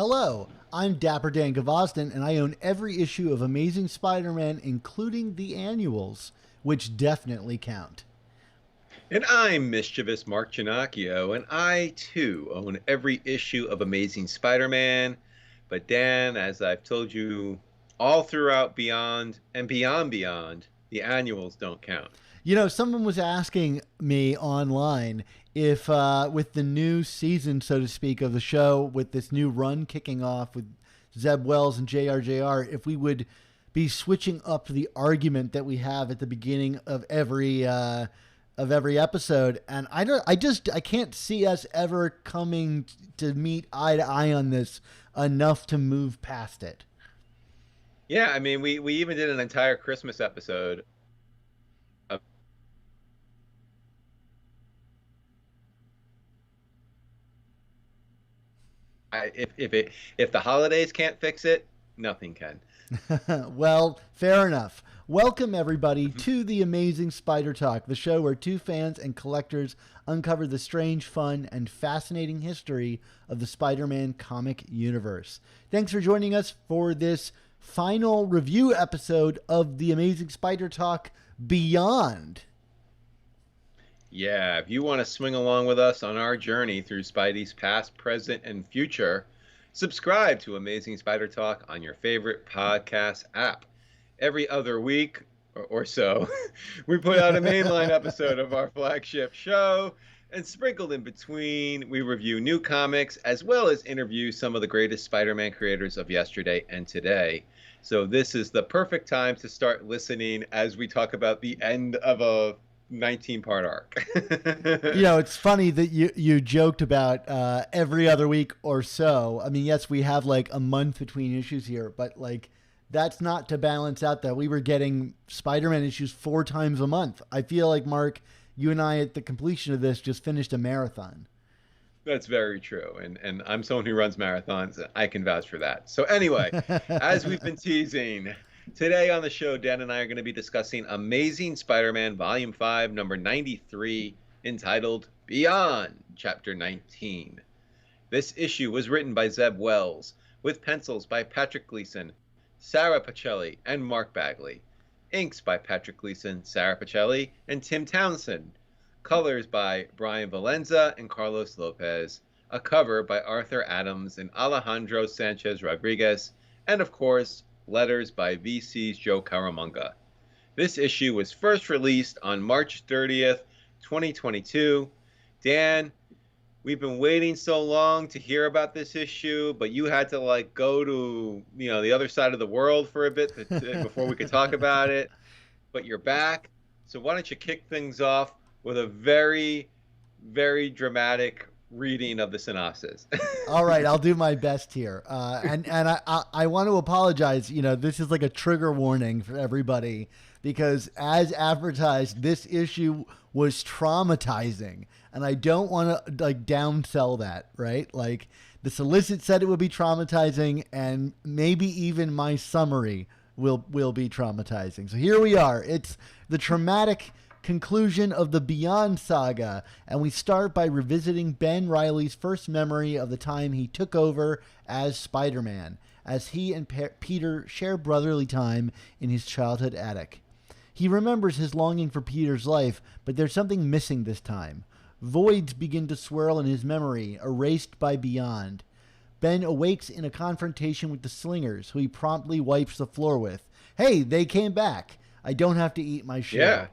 Hello, I'm Dapper Dan Gavoston, and I own every issue of Amazing Spider-Man, including the annuals, which definitely count. And I'm mischievous Mark Ginocchio, and I too own every issue of Amazing Spider Man. But Dan, as I've told you all throughout Beyond and Beyond, the annuals don't count. You know, someone was asking me online if, with the new season, so to speak, of the show, with this new run kicking off with Zeb Wells and JRJR, if we would be switching up the argument that we have at the beginning of every episode. And I can't see us ever coming to meet eye to eye on this enough to move past it. Yeah, I mean, we even did an entire Christmas episode. Of, if the holidays can't fix it, nothing can. Well, fair enough. Welcome, everybody, to the Amazing Spider Talk, the show where two fans and collectors uncover the strange, fun, and fascinating history of the Spider-Man comic universe. Thanks for joining us for this final review episode of the Amazing Spider Talk Beyond. Yeah, if you want to swing along with us on our journey through Spidey's past, present, and future, subscribe to Amazing Spider Talk on your favorite podcast app. Every other week or so, we put out a mainline episode of our flagship show, and sprinkled in between, we review new comics as well as interview some of the greatest Spider-Man creators of yesterday and today. So this is the perfect time to start listening as we talk about the end of a 19-part arc. You know, it's funny that you joked about every other week or so. I mean, yes, we have like a month between issues here, but like that's not to balance out that we were getting Spider-Man issues 4 times a month. I feel like, Mark, you and I at the completion of this just finished a marathon. That's very true. And I'm someone who runs marathons. I can vouch for that. So anyway, as we've been teasing, today on the show, Dan and I are going to be discussing Amazing Spider-Man Volume 5, number 93, entitled Beyond, Chapter 19. This issue was written by Zeb Wells, with pencils by Patrick Gleason, Sara Pichelli, and Mark Bagley. Inks by Patrick Gleason, Sara Pichelli, and Tim Townsend. Colors by Bryan Valenza and Carlos Lopez. A cover by Arthur Adams and Alejandro Sanchez Rodriguez. And of course, letters by VC's Joe Caramagna. This issue was first released on March 30th, 2022. Dan, we've been waiting so long to hear about this issue, but you had to go to the other side of the world for a bit before we could talk about it. But you're back, so why don't you kick things off with a very, very dramatic reading of the synopsis. All right, I'll do my best here. And I want to apologize. You know, this is like a trigger warning for everybody because as advertised, this issue was traumatizing. And I don't want to downsell that, right? Like the solicit said it would be traumatizing and maybe even my summary will be traumatizing. So here we are. It's the traumatic conclusion of the Beyond saga, and we start by revisiting Ben Reilly's first memory of the time he took over as Spider-Man, as he and Peter share brotherly time in his childhood attic. He remembers his longing for Peter's life, but there's something missing this time. Voids begin to swirl in his memory, erased by Beyond. Ben awakes in a confrontation with the Slingers, who he promptly wipes the floor with. Hey, they came back. I don't have to eat my share. Yeah.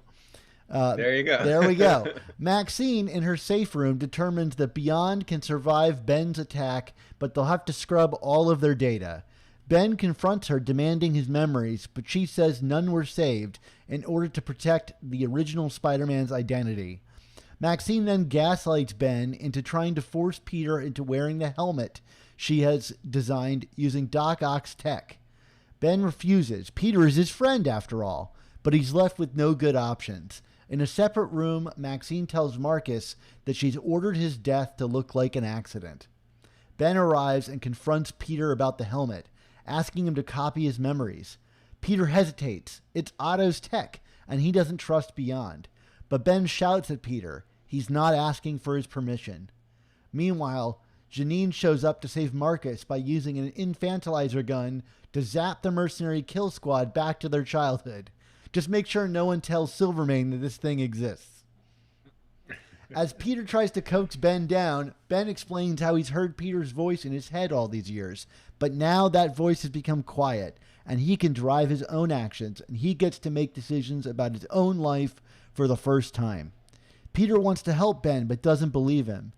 There you go. There we go. Maxine, in her safe room, determines that Beyond can survive Ben's attack, but they'll have to scrub all of their data. Ben confronts her, demanding his memories, but she says none were saved in order to protect the original Spider-Man's identity. Maxine then gaslights Ben into trying to force Peter into wearing the helmet she has designed using Doc Ock's tech. Ben refuses. Peter is his friend, after all, but he's left with no good options. In a separate room, Maxine tells Marcus that she's ordered his death to look like an accident. Ben arrives and confronts Peter about the helmet, asking him to copy his memories. Peter hesitates. It's Otto's tech, and he doesn't trust Beyond. But Ben shouts at Peter. He's not asking for his permission. Meanwhile, Janine shows up to save Marcus by using an infantilizer gun to zap the mercenary kill squad back to their childhood. Just make sure no one tells Silvermane that this thing exists. As Peter tries to coax Ben down, Ben explains how he's heard Peter's voice in his head all these years, but now that voice has become quiet, and he can drive his own actions, and he gets to make decisions about his own life for the first time. Peter wants to help Ben, but doesn't believe him.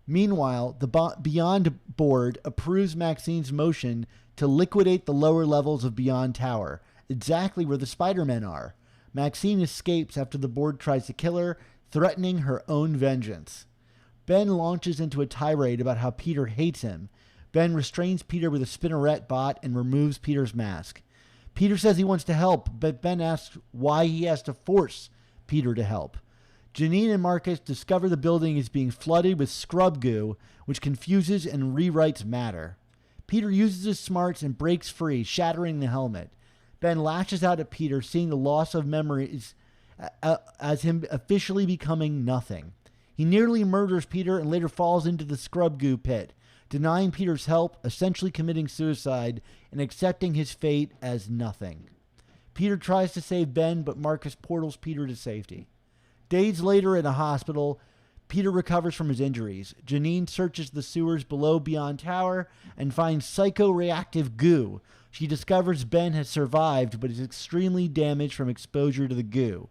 Meanwhile, the Beyond board approves Maxine's motion to liquidate the lower levels of Beyond Tower, exactly where the Spider-Men are. Maxine escapes after the board tries to kill her, threatening her own vengeance. Ben launches into a tirade about how Peter hates him. Ben restrains Peter with a spinneret bot and removes Peter's mask. Peter says he wants to help, but Ben asks why he has to force Peter to help. Janine and Marcus discover the building is being flooded with scrub goo, which confuses and rewrites matter. Peter uses his smarts and breaks free, shattering the helmet. Ben lashes out at Peter, seeing the loss of memories as him officially becoming nothing. He nearly murders Peter and later falls into the scrub goo pit, denying Peter's help, essentially committing suicide, and accepting his fate as nothing. Peter tries to save Ben, but Marcus portals Peter to safety. Days later in a hospital, Peter recovers from his injuries. Janine searches the sewers below Beyond Tower and finds psychoreactive goo. She discovers Ben has survived, but is extremely damaged from exposure to the goo.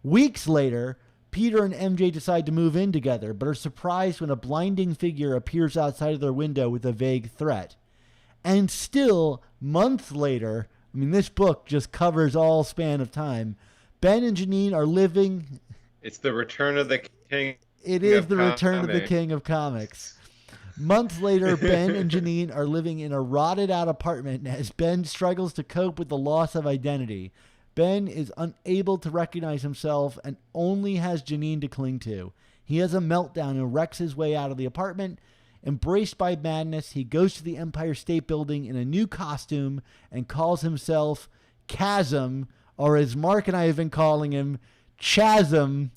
Weeks later, Peter and MJ decide to move in together, but are surprised when a blinding figure appears outside of their window with a vague threat. And still, months later, I mean, this book just covers all span of time, Ben and Janine are living... It's the return of the king. It is the return of the king of comics. Months later, Ben and Janine are living in a rotted-out apartment as Ben struggles to cope with the loss of identity. Ben is unable to recognize himself and only has Janine to cling to. He has a meltdown and wrecks his way out of the apartment. Embraced by madness, he goes to the Empire State Building in a new costume and calls himself Chasm, or as Mark and I have been calling him, Chasm,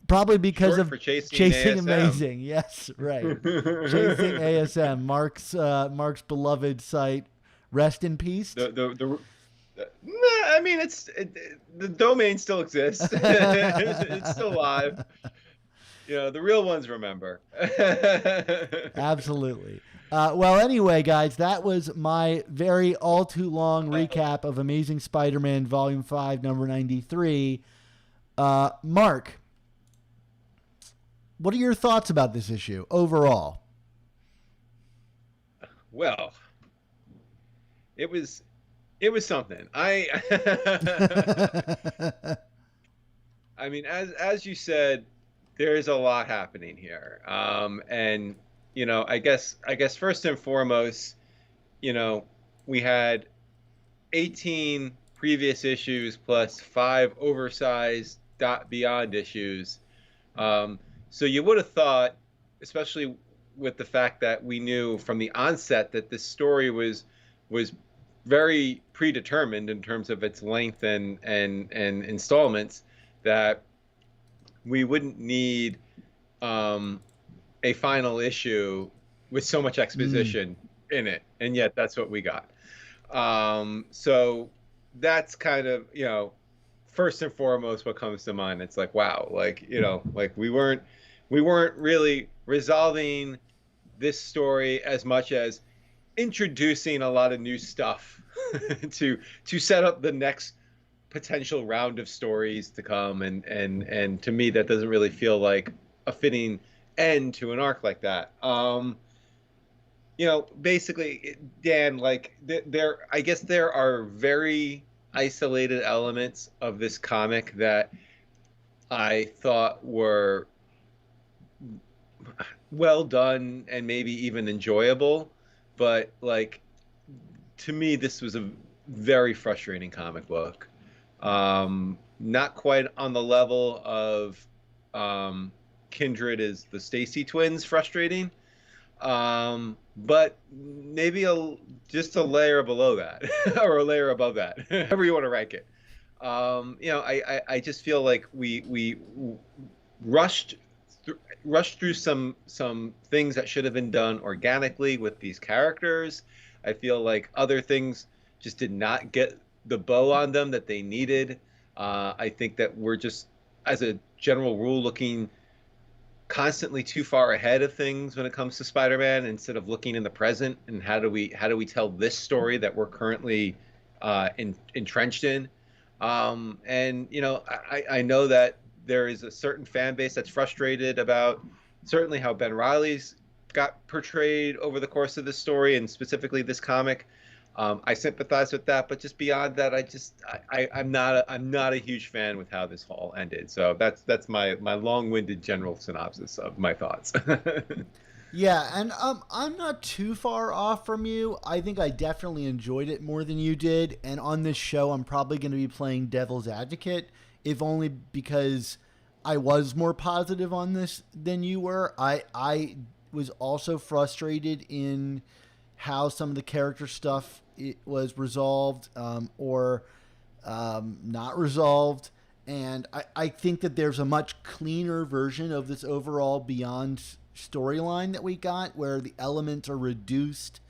probably because Short of for Chasing ASM. Amazing. Yes, right. Chasing ASM, Mark's beloved site. Rest in peace. I mean, the domain still exists. It's still live. You know, the real ones remember. Absolutely. Well, anyway, guys, that was my very all too long recap of Amazing Spider-Man Volume 5, number 93. Mark, what are your thoughts about this issue overall? Well, it was something. I mean, as you said, there is a lot happening here. And you know, I guess first and foremost, you know, we had 18 previous issues plus 5 oversized Beyond issues. So you would have thought, especially with the fact that we knew from the onset that this story was very predetermined in terms of its length and installments, that we wouldn't need a final issue with so much exposition in it, and yet that's what we got. So that's kind of, you know, first and foremost what comes to mind. It's like, wow, like, you know, like we weren't really resolving this story as much as introducing a lot of new stuff to set up the next potential round of stories to come, and to me that doesn't really feel like a fitting end to an arc like that. You know, basically, Dan, like I guess there are very isolated elements of this comic that I thought were well done and maybe even enjoyable, but like, to me, this was a very frustrating comic book. Not quite on the level of Kindred is the Stacy twins frustrating, but maybe just a layer below that or a layer above that, however you want to rank it. You know, I just feel like we rushed rushed through some things that should have been done organically with these characters. I feel like other things just did not get the bow on them that they needed. I think that we're just, as a general rule, looking constantly too far ahead of things when it comes to Spider-Man instead of looking in the present and how do we tell this story that we're currently entrenched in. And I know that there is a certain fan base that's frustrated about certainly how Ben Reilly's got portrayed over the course of this story and specifically this comic. I sympathize with that, but just beyond that, I'm not a huge fan with how this all ended. So that's my long-winded general synopsis of my thoughts. Yeah, and I'm not too far off from you. I think I definitely enjoyed it more than you did, and on this show, I'm probably going to be playing devil's advocate, if only because I was more positive on this than you were. I was also frustrated in how some of the character stuff it was resolved or not resolved. And I think that there's a much cleaner version of this overall Beyond storyline that we got, where the elements are reduced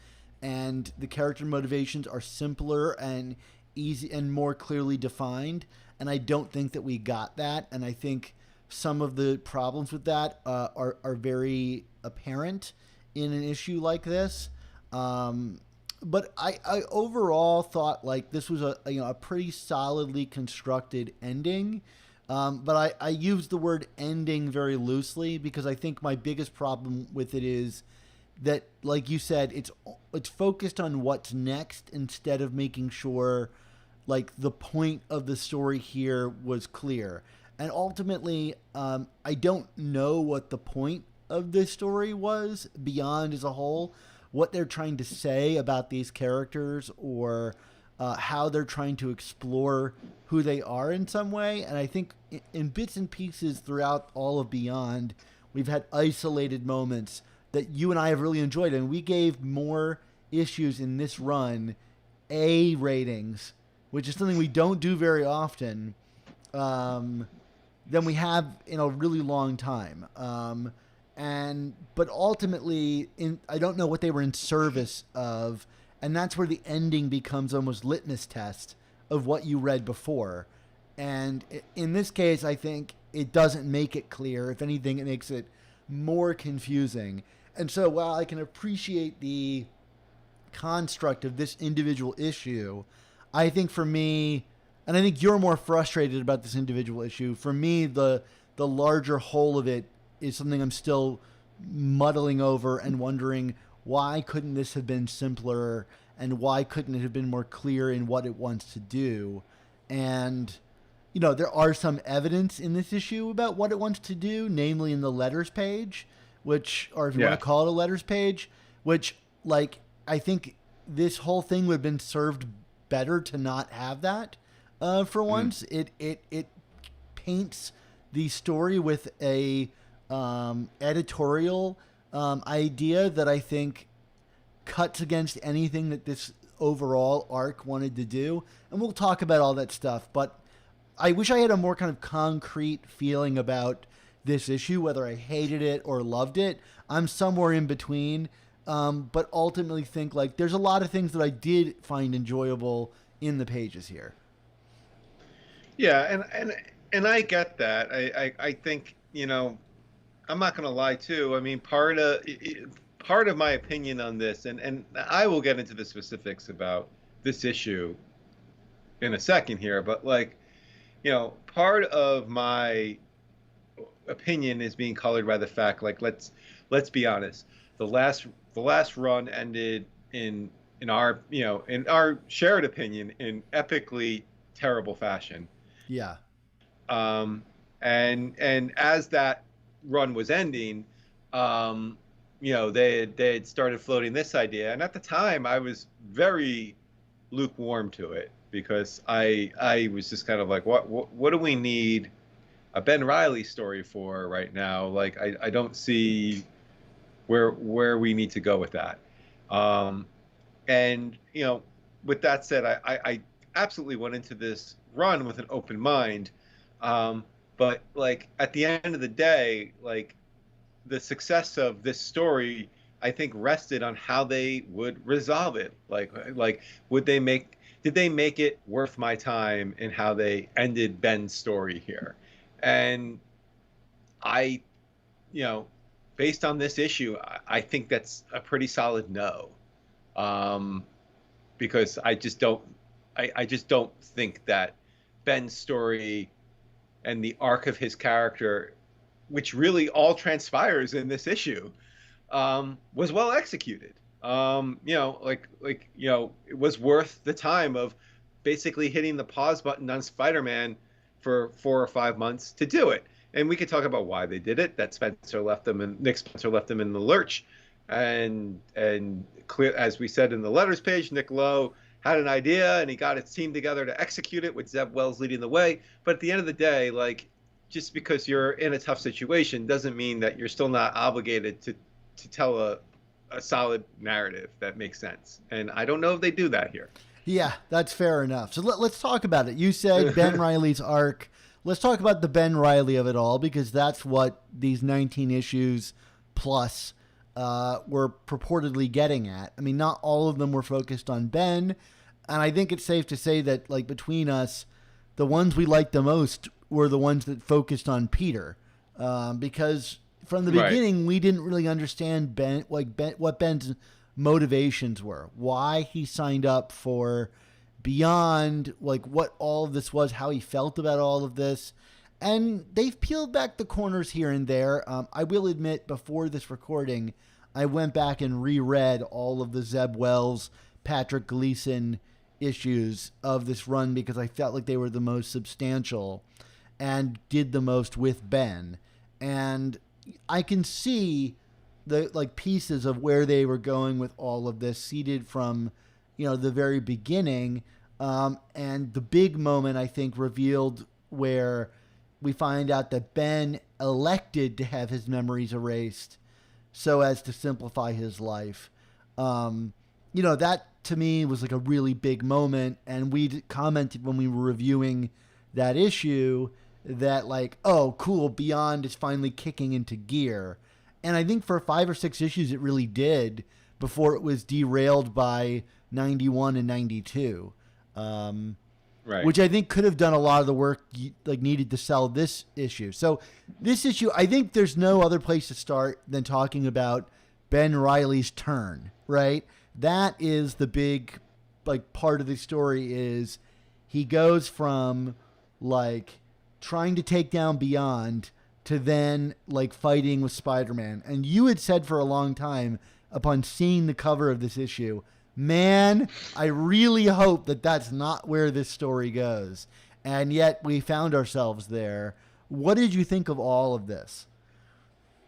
and the character motivations are simpler and easy and more clearly defined. And I don't think that we got that. And I think some of the problems with that are very apparent in an issue like this. But I overall thought like this was a pretty solidly constructed ending. But I use the word ending very loosely because I think my biggest problem with it is that, like you said, it's focused on what's next instead of making sure like the point of the story here was clear. And ultimately, I don't know what the point of this story was Beyond as a whole, what they're trying to say about these characters or how they're trying to explore who they are in some way. And I think in bits and pieces throughout all of Beyond, we've had isolated moments that you and I have really enjoyed. And we gave more issues in this run A ratings, which is something we don't do very often, than we have in a really long time. But ultimately, I don't know what they were in service of, and that's where the ending becomes almost litmus test of what you read before. And in this case, I think it doesn't make it clear. If anything, it makes it more confusing. And so while I can appreciate the construct of this individual issue, I think for me, and I think you're more frustrated about this individual issue, for me, the larger whole of it is something I'm still muddling over and wondering, why couldn't this have been simpler and why couldn't it have been more clear in what it wants to do? And, there are some evidence in this issue about what it wants to do, namely in the letters page, or if you want to call it a letters page, which, like, I think this whole thing would have been served better to not have that for once. It paints the story with a editorial idea that I think cuts against anything that this overall arc wanted to do. And we'll talk about all that stuff, but I wish I had a more kind of concrete feeling about this issue, whether I hated it or loved it. I'm somewhere in between, but ultimately think like there's a lot of things that I did find enjoyable in the pages here. Yeah, and I get that. I think, I'm not going to lie too. I mean, part of my opinion on this, and I will get into the specifics about this issue in a second here, but like, part of my opinion is being colored by the fact, like, let's be honest. The last run ended in our in our shared opinion in epically terrible fashion. Yeah. And as that run was ending, they had started floating this idea, and at the time I was very lukewarm to it because I was just kind of like, what do we need a Ben Reilly story for right now? Like I don't see where we need to go with that. And with that said, I absolutely went into this run with an open mind. But like at the end of the day, like the success of this story, I think, rested on how they would resolve it. Like would they make did they make it worth my time in how they ended Ben's story here? And I, you know, based on this issue, I think that's a pretty solid no. Um, because I just don't think that Ben's story and the arc of his character, which really all transpires in this issue, was well executed. It was worth the time of basically hitting the pause button on Spider-Man for 4 or 5 months to do it. And we could talk about why they did it. That Nick Spencer left them in the lurch, and clear, as we said in the letters page, Nick Lowe had an idea and he got his team together to execute it with Zeb Wells leading the way. But at the end of the day, like, just because you're in a tough situation doesn't mean that you're still not obligated to tell a solid narrative that makes sense. And I don't know if they do that here. Yeah, that's fair enough. So let's talk about it. You said Ben Reilly's arc. Let's talk about the Ben Reilly of it all, because that's what these 19 issues plus were purportedly getting at. I mean, not all of them were focused on Ben. And I think it's safe to say that, like, between us, the ones we liked the most were the ones that focused on Peter. Because from the beginning, we didn't really understand what Ben's motivations were, why he signed up for Beyond, like what all of this was, how he felt about all of this. And they've peeled back the corners here and there. I will admit, before this recording, I went back and reread all of the Zeb Wells, Patrick Gleason issues of this run because I felt like they were the most substantial and did the most with Ben. And I can see the pieces of where they were going with all of this, seeded from, the very beginning. And the big moment, I think, revealed where we find out that Ben elected to have his memories erased so as to simplify his life. That to me was like a really big moment. And we commented when we were reviewing that issue that, like, oh, cool, Beyond is finally kicking into gear. And I think for 5 or 6 issues it really did before it was derailed by 91 and 92. Which I think could have done a lot of the work needed to sell this issue. So this issue, I think there's no other place to start than talking about Ben Reilly's turn, right? That is the big part of the story. Is he goes from trying to take down Beyond to then fighting with Spider-Man. And you had said for a long time, upon seeing the cover of this issue, man, I really hope that that's not where this story goes. And yet we found ourselves there. What did you think of all of this?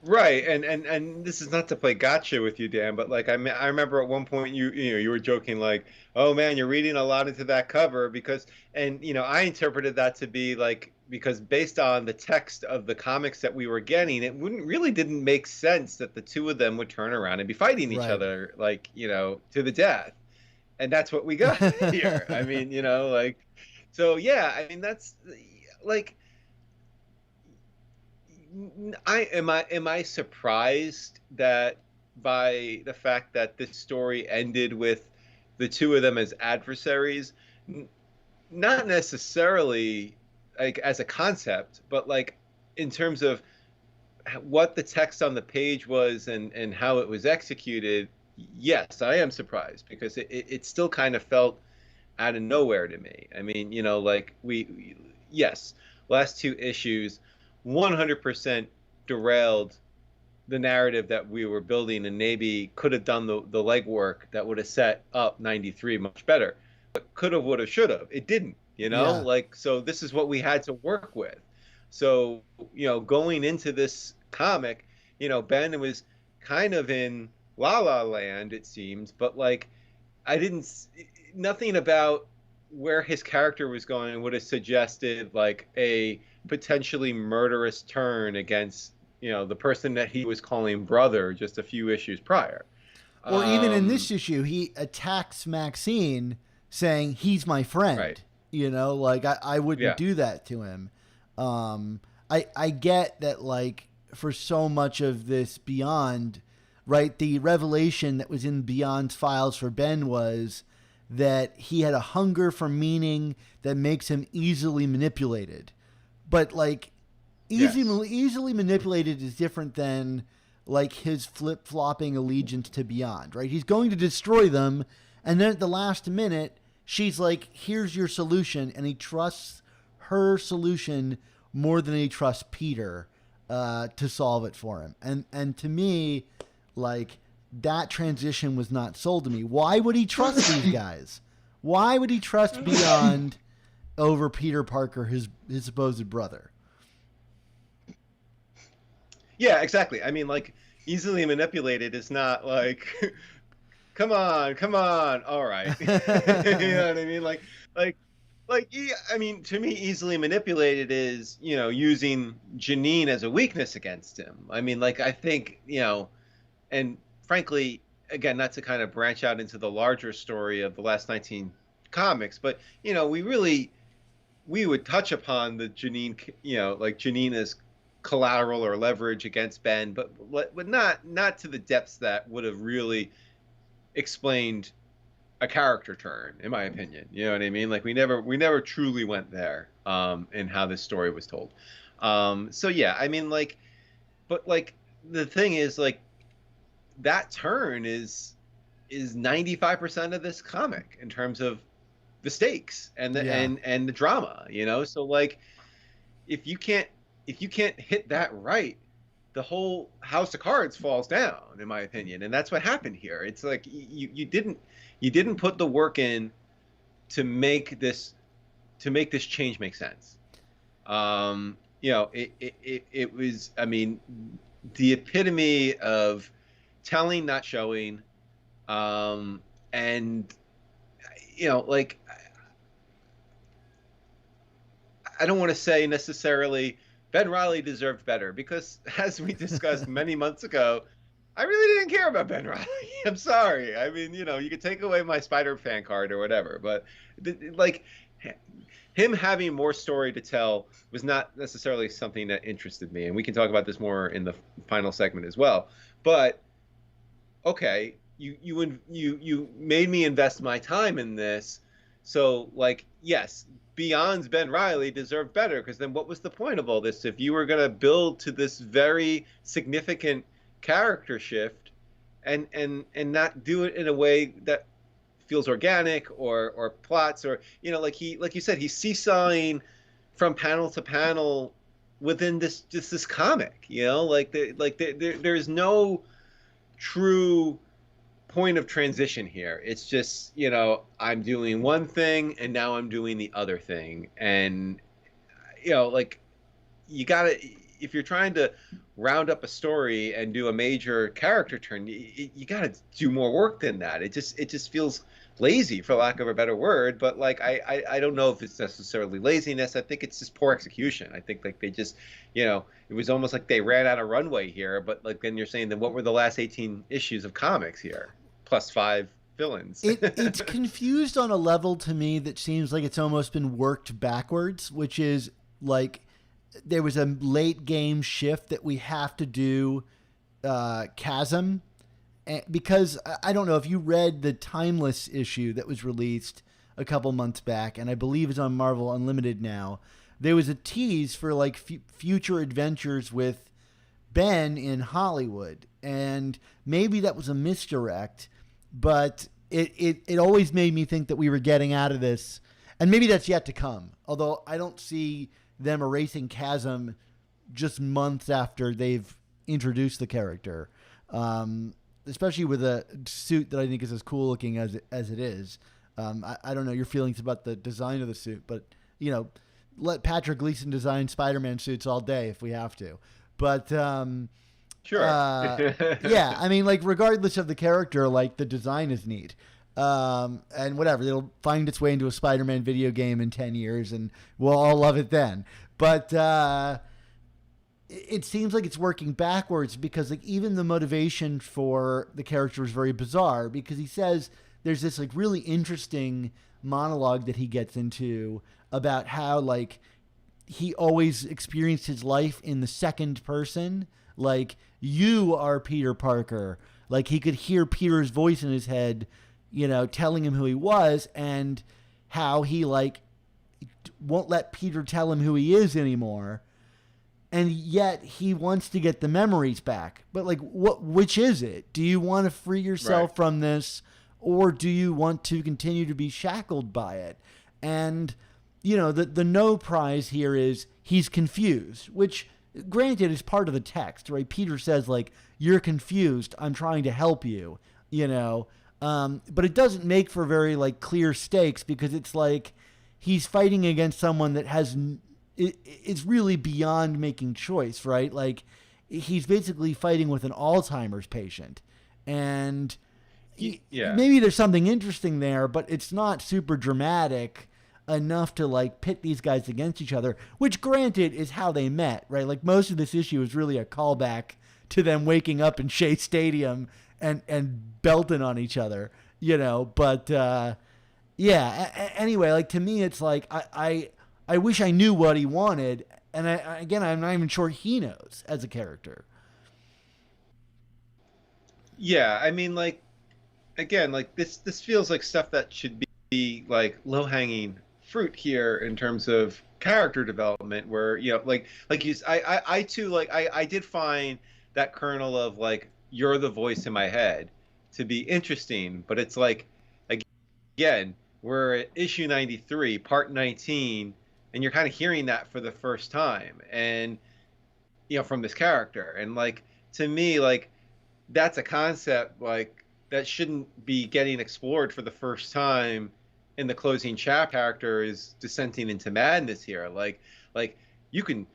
Right, and this is not to play gotcha with you, Dan, but I remember at one point you were joking oh man, you're reading a lot into that cover I interpreted that to be because based on the text of the comics that we were getting, it didn't make sense that the two of them would turn around and be fighting each other to the death, and that's what we got here. I mean, so yeah, I mean that's am I surprised that by the fact that this story ended with the two of them as adversaries? Not necessarily as a concept, but in terms of what the text on the page was and how it was executed. Yes, I am surprised because it still kind of felt out of nowhere to me. I mean, yes, last 2 issues 100% derailed the narrative that we were building, and maybe could have done the legwork that would have set up 93 much better. But could have, would have, should have. It didn't, Yeah. So this is what we had to work with. So, going into this comic, Ben was kind of in La La Land, it seems, but nothing about where his character was going would have suggested a potentially murderous turn against the person that he was calling brother just a few issues prior. Or even in this issue, he attacks Maxine saying he's my friend. Right. I wouldn't do that to him. I get that for so much of this Beyond, right? The revelation that was in Beyond's files for Ben was that he had a hunger for meaning that makes him easily manipulated. But like easily manipulated is different than like his flip-flopping allegiance to Beyond, right? He's going to destroy them, and then at the last minute, she's like, here's your solution, and he trusts her solution more than he trusts Peter to solve it for him. And to me, like, that transition was not sold to me. Why would he trust these guys? Why would he trust Beyond over Peter Parker, his supposed brother? Yeah, exactly. I mean, like, easily manipulated is not like, come on, all right. You know what I mean? Yeah, I mean, to me, easily manipulated is, using Janine as a weakness against him. I mean, like, I think, and frankly, again, not to kind of branch out into the larger story of the last 19 comics, but, we would touch upon the Janine, like Janine as collateral or leverage against Ben, but not to the depths that would have really explained a character turn, in my opinion. You know what I mean? Like we never truly went there in how this story was told. So yeah, I mean, like, but like the thing is, like, that turn is 95% of this comic in terms of the stakes and the and the drama. So like if you can't hit that right, the whole house of cards falls down, in my opinion. And that's what happened here. It's like you didn't put the work in to make this change make sense. It was, I mean, the epitome of telling, not showing. And like, I don't want to say necessarily Ben Reilly deserved better, because as we discussed many months ago, I really didn't care about Ben Reilly. I'm sorry. I mean, you could take away my Spider fan card or whatever, but like him having more story to tell was not necessarily something that interested me. And we can talk about this more in the final segment as well. But okay, you made me invest my time in this. So like, yes, Beyond's Ben Reilly deserved better, because then what was the point of all this if you were going to build to this very significant character shift and not do it in a way that feels organic or plots, or like you said, he's seesawing from panel to panel within this comic, there's no true point of transition here. It's just, I'm doing one thing and now I'm doing the other thing. And like, you gotta, if you're trying to round up a story and do a major character turn, you gotta do more work than that. It just feels lazy, for lack of a better word. But like, I don't know if it's necessarily laziness. I think it's just poor execution. I think like they just, it was almost like they ran out of runway here. But like, then you're saying, then what were the last 18 issues of comics here? Plus 5 villains. It's confused on a level to me that seems like it's almost been worked backwards, which is like there was a late game shift that we have to do Chasm, because I don't know if you read the Timeless issue that was released a couple months back, and I believe is on Marvel Unlimited now. There was a tease for like future adventures with Ben in Hollywood, and maybe that was a misdirect, but it always made me think that we were getting out of this, and maybe that's yet to come, although I don't see them erasing Chasm just months after they've introduced the character, especially with a suit that I think is as cool looking as it is. I don't know your feelings about the design of the suit, but let Patrick Gleason design Spider-Man suits all day if we have to. But sure. Yeah, I mean, like, regardless of the character, like, the design is neat. And whatever, it'll find its way into a Spider-Man video game in 10 years, and we'll all love it then. But it seems like it's working backwards, because like even the motivation for the character is very bizarre, because he says there's this like really interesting monologue that he gets into about how like he always experienced his life in the second person. Like, you are Peter Parker. Like, he could hear Peter's voice in his head, telling him who he was, and how he, like, won't let Peter tell him who he is anymore. And yet he wants to get the memories back. But, like, which is it? Do you want to free yourself from this, or do you want to continue to be shackled by it? And, the no prize here is he's confused, which, granted, is part of the text, right? Peter says, like, you're confused. I'm trying to help you, but it doesn't make for very, like, clear stakes, because it's like he's fighting against someone that it's really beyond making choice, right? Like, he's basically fighting with an Alzheimer's patient. And maybe there's something interesting there, but it's not super dramatic enough to, like, pit these guys against each other, which, granted, is how they met, right? Like, most of this issue is really a callback to them waking up in Shea Stadium and belting on each other, but anyway, like, to me, it's like, I wish I knew what he wanted, and I'm not even sure he knows as a character. Yeah, I mean, like, again, like, this feels like stuff that should be like low-hanging fruit here in terms of character development, where, I too, like, I did find that kernel of, like, you're the voice in my head to be interesting, but it's like, again, we're at issue 93, part 19, and you're kind of hearing that for the first time, and from this character, and, like, to me, like, that's a concept, like, that shouldn't be getting explored for the first time in the closing character is dissenting into madness here. Like you could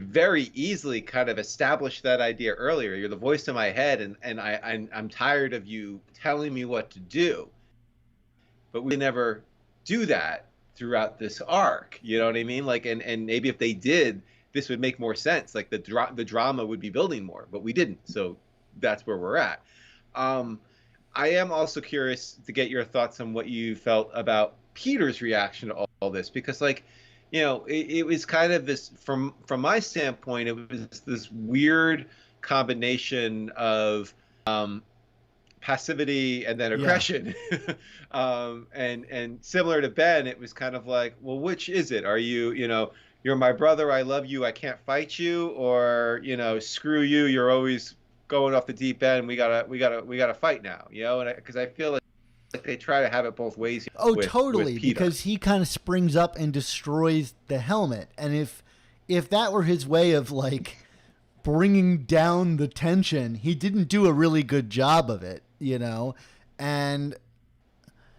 very easily kind of establish that idea earlier. You're the voice in my head, and I'm tired of you telling me what to do. But we never do that throughout this arc. You know what I mean? Like, and maybe if they did, this would make more sense. Like, the drama would be building more, but we didn't. So that's where we're at. I am also curious to get your thoughts on what you felt about Peter's reaction to all this, because, like, it was kind of this, from my standpoint, it was this weird combination of passivity and then aggression. Yeah. And similar to Ben, it was kind of like, well, which is it? Are you, you're my brother, I love you, I can't fight you, or, screw you, you're always going off the deep end, we gotta fight now, and because I feel like they try to have it both ways. Totally, because he kind of springs up and destroys the helmet, and if that were his way of, like, bringing down the tension, he didn't do a really good job of it, and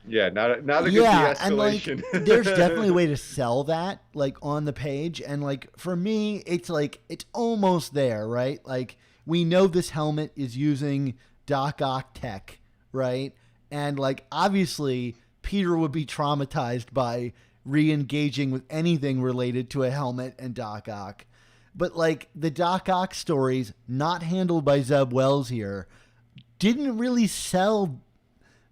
yeah, not a good de-escalation. And, like, there's definitely a way to sell that, like, on the page, and, like, for me, it's like, it's almost there, right? Like, we know this helmet is using Doc Ock tech, right? And, like, obviously, Peter would be traumatized by re-engaging with anything related to a helmet and Doc Ock. But, like, the Doc Ock stories, not handled by Zeb Wells here, didn't really sell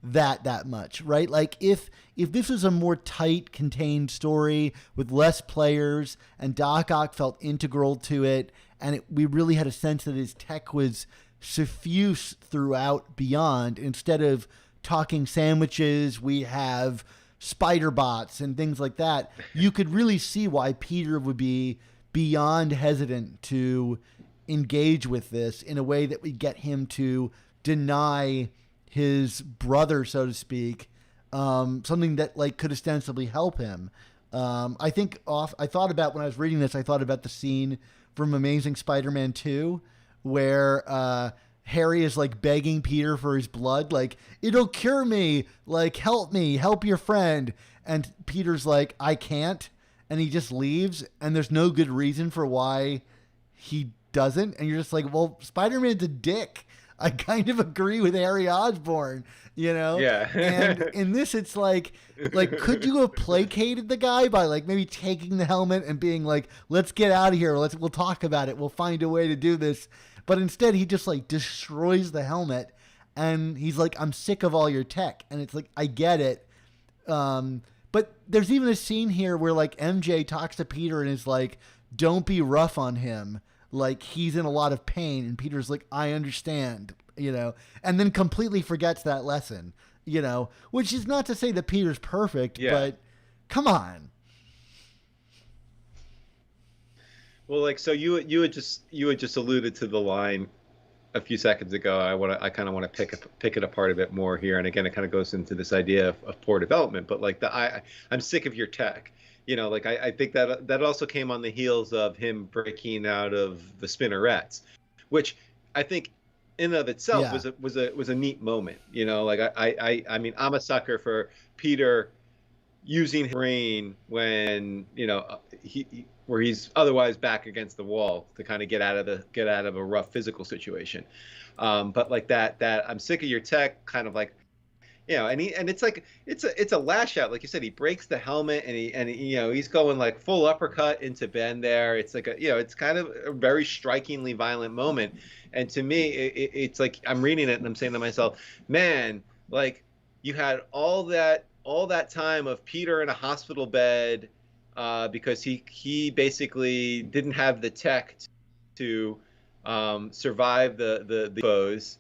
that much, right? Like, if this was a more tight, contained story with less players and Doc Ock felt integral to it, and we really had a sense that his tech was suffused throughout Beyond, instead of talking sandwiches, we have spider bots and things like that, you could really see why Peter would be beyond hesitant to engage with this in a way that would get him to deny his brother, so to speak, something that, like, could ostensibly help him. I thought about, when I was reading this, I thought about the scene from Amazing Spider-Man 2 where Harry is, like, begging Peter for his blood, like, it'll cure me, like, help me, help your friend. And Peter's like, I can't. And he just leaves, and there's no good reason for why he doesn't. And you're just like, well, Spider-Man's a dick. I kind of agree with Harry Osborn, Yeah. And in this, it's like, could you have placated the guy by, like, maybe taking the helmet and being like, let's get out of here. We'll talk about it. We'll find a way to do this. But instead, he just, like, destroys the helmet, and he's like, I'm sick of all your tech. And it's like, I get it. But there's even a scene here where like MJ talks to Peter and is like, don't be rough on him. Like he's in a lot of pain. And Peter's like, I understand, and then completely forgets that lesson, which is not to say that Peter's perfect, but come on. Well, like, so you had just alluded to the line a few seconds ago. I kind of want to pick it apart a bit more here. And again, it kind of goes into this idea of poor development, but like I'm sick of your tech. Like I think that also came on the heels of him breaking out of the spinnerets, which I think in and of itself was a neat moment. Like I mean, I'm a sucker for Peter using his brain when where he's otherwise back against the wall to kind of get out of a rough physical situation. But like that I'm sick of your tech kind of like, and it's like it's a lash out, like you said. He breaks the helmet and he's going like full uppercut into Ben there. It's like it's kind of a very strikingly violent moment. And to me, it's like I'm reading it and I'm saying to myself, man, like you had all that time of Peter in a hospital bed because he basically didn't have the tech to survive the foes.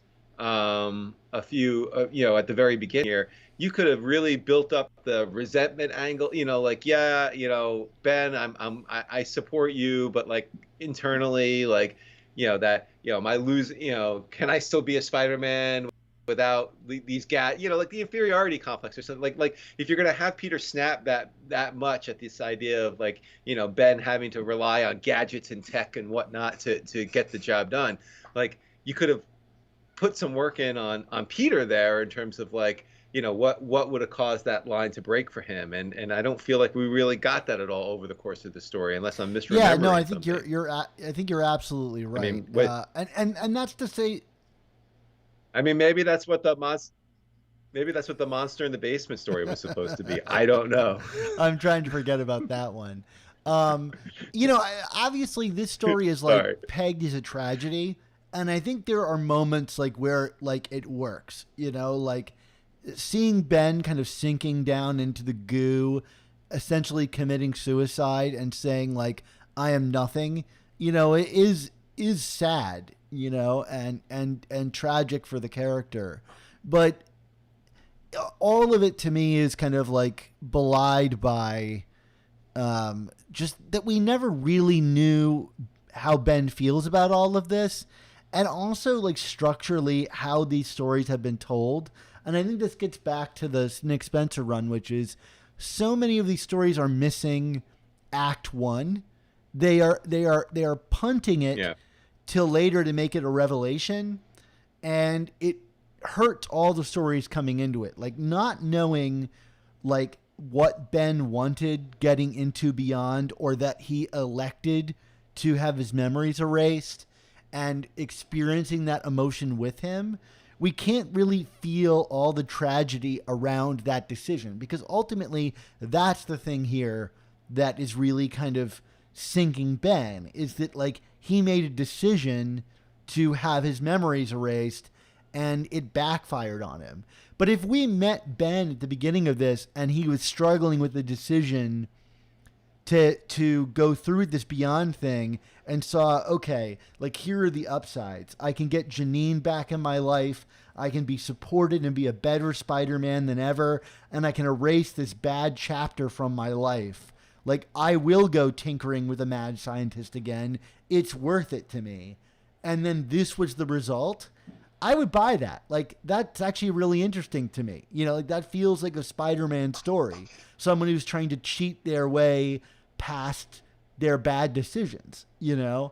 A few, at the very beginning here, you could have really built up the resentment angle, like, Ben, I support you, but like internally, like, my can I still be a Spider-Man without these guys, like the inferiority complex or something. Like if you're gonna have Peter snap that much at this idea of like, Ben having to rely on gadgets and tech and whatnot to get the job done, like you could have put some work in on Peter there in terms of like, what would have caused that line to break for him, and I don't feel like we really got that at all over the course of the story, unless I'm misremembering. Yeah, no, I think something. I think you're absolutely right. I mean, and that's to say, I mean, maybe that's what the monster in the basement story was supposed to be. I don't know. I'm trying to forget about that one. Obviously this story is like pegged as a tragedy. And I think there are moments like where like it works, like seeing Ben kind of sinking down into the goo, essentially committing suicide and saying like, I am nothing, it is sad, and tragic for the character. But all of it to me is kind of like belied by just that we never really knew how Ben feels about all of this. And also, like, structurally, how these stories have been told. And I think this gets back to the Nick Spencer run, which is so many of these stories are missing Act 1. They are punting it till later to make it a revelation. And it hurts all the stories coming into it. Like, not knowing, like, what Ben wanted getting into Beyond, or that he elected to have his memories erased, and experiencing that emotion with him, we can't really feel all the tragedy around that decision, because ultimately that's the thing here that is really kind of sinking Ben, is that like he made a decision to have his memories erased and it backfired on him. But if we met Ben at the beginning of this and he was struggling with the decision to go through this Beyond thing and saw, okay, like here are the upsides. I can get Janine back in my life. I can be supported and be a better Spider-Man than ever. And I can erase this bad chapter from my life. Like I will go tinkering with a mad scientist again. It's worth it to me. And then this was the result. I would buy that. Like that's actually really interesting to me. Like that feels like a Spider-Man story. Someone who's trying to cheat their way past their bad decisions, and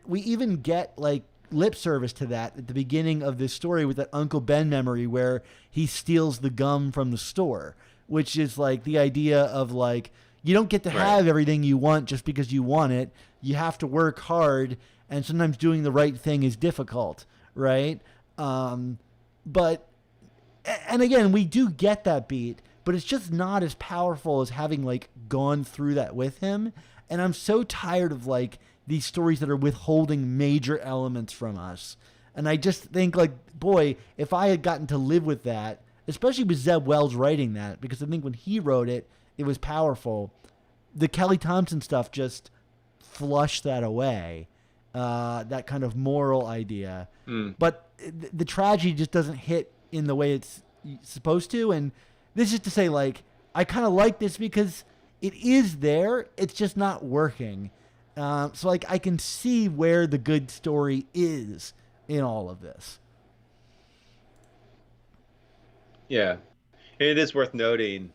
we even get like lip service to that at the beginning of this story with that Uncle Ben memory where he steals the gum from the store, which is like the idea of like, you don't get to have everything you want just because you want it. You have to work hard, and sometimes doing the right thing is difficult, right? But again, we do get that beat, but it's just not as powerful as having like gone through that with him. And I'm so tired of like these stories that are withholding major elements from us. And I just think like, boy, if I had gotten to live with that especially with Zeb Wells writing that, because I think when he wrote it, it was powerful. The Kelly Thompson stuff just flushed that away, that kind of moral idea. But the tragedy just doesn't hit in the way it's supposed to. And this is to say, like, I kind of like this because it is there. It's just not working. So, like, I can see where the good story is in all of this. Yeah. And it is worth noting,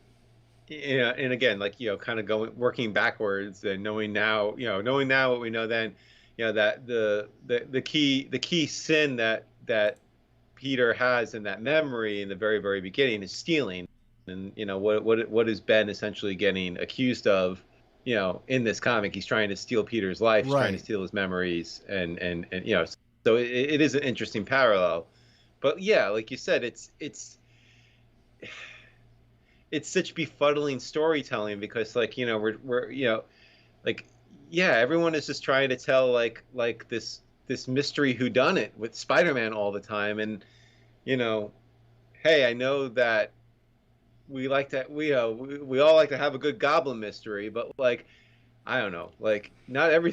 yeah, and again, like, kind of working backwards and knowing now what we know then, that the key sin that Peter has in that memory in the very, very beginning is stealing. And, what is Ben essentially getting accused of, in this comic? He's trying to steal Peter's life, he's trying to steal his memories, and so it is an interesting parallel. But yeah, like you said, it's such befuddling storytelling because, like, we're like, yeah, everyone is just trying to tell like this mystery whodunit with Spider-Man all the time. And, hey, I know that we all like to have a good goblin mystery, but, like, I don't know, like, not every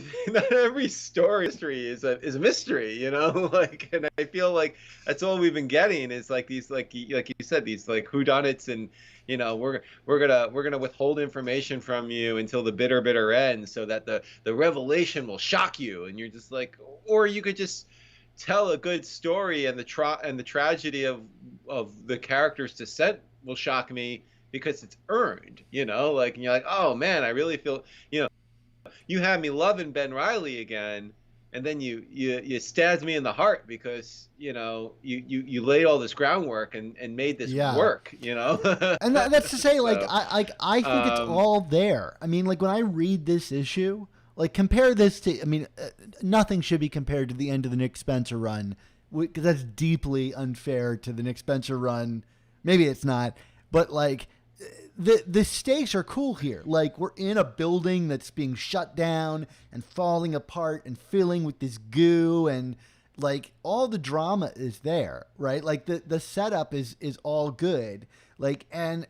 story mystery is a mystery, like, and I feel like that's all we've been getting is like these, like you said, these like whodunits, and we're gonna withhold information from you until the bitter end, so that the revelation will shock you, and you're just like, or you could just tell a good story, and the tragedy of the character's descent will shock me because it's earned, like, and you're like, oh man, I really feel, you had me loving Ben Reilly again, and then you stabbed me in the heart because you laid all this groundwork and made this work, And that's to say, like, I think it's all there. I mean, like, when I read this issue, like, compare this to, I mean, nothing should be compared to the end of the Nick Spencer run, because that's deeply unfair to the Nick Spencer run. Maybe it's not, but, like, the stakes are cool here. Like, we're in a building that's being shut down and falling apart and filling with this goo, and, like, all the drama is there, right? Like, the setup is all good. Like, and,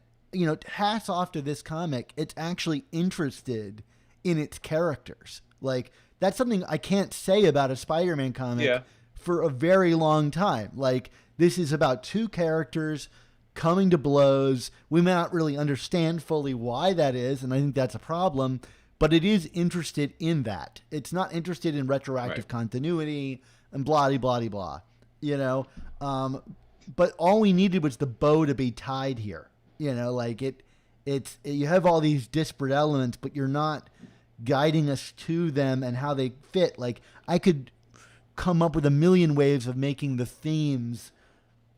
hats off to this comic. It's actually interested in its characters. Like, that's something I can't say about a Spider-Man comic for a very long time. Like, this is about two characters coming to blows. We may not really understand fully why that is, and I think that's a problem, but it is interested in that. It's not interested in retroactive continuity and blah-de-blah-de-blah, but all we needed was the bow to be tied here. Like, it's you have all these disparate elements, but you're not guiding us to them and how they fit. Like, I could come up with a million ways of making the themes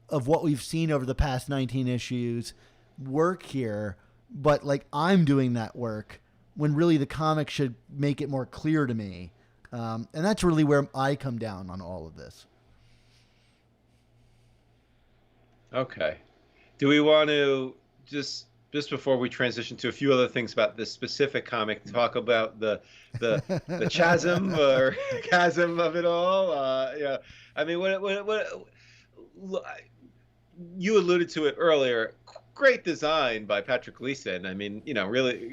of what we've seen over the past 19 issues work here, but, like, I'm doing that work when really the comic should make it more clear to me. And that's really where I come down on all of this. Okay. Do we want to just before we transition to a few other things about this specific comic, talk about the chasm or chasm of it all? Yeah. I mean, what you alluded to it earlier. Great design by Patrick Gleason. I mean, really,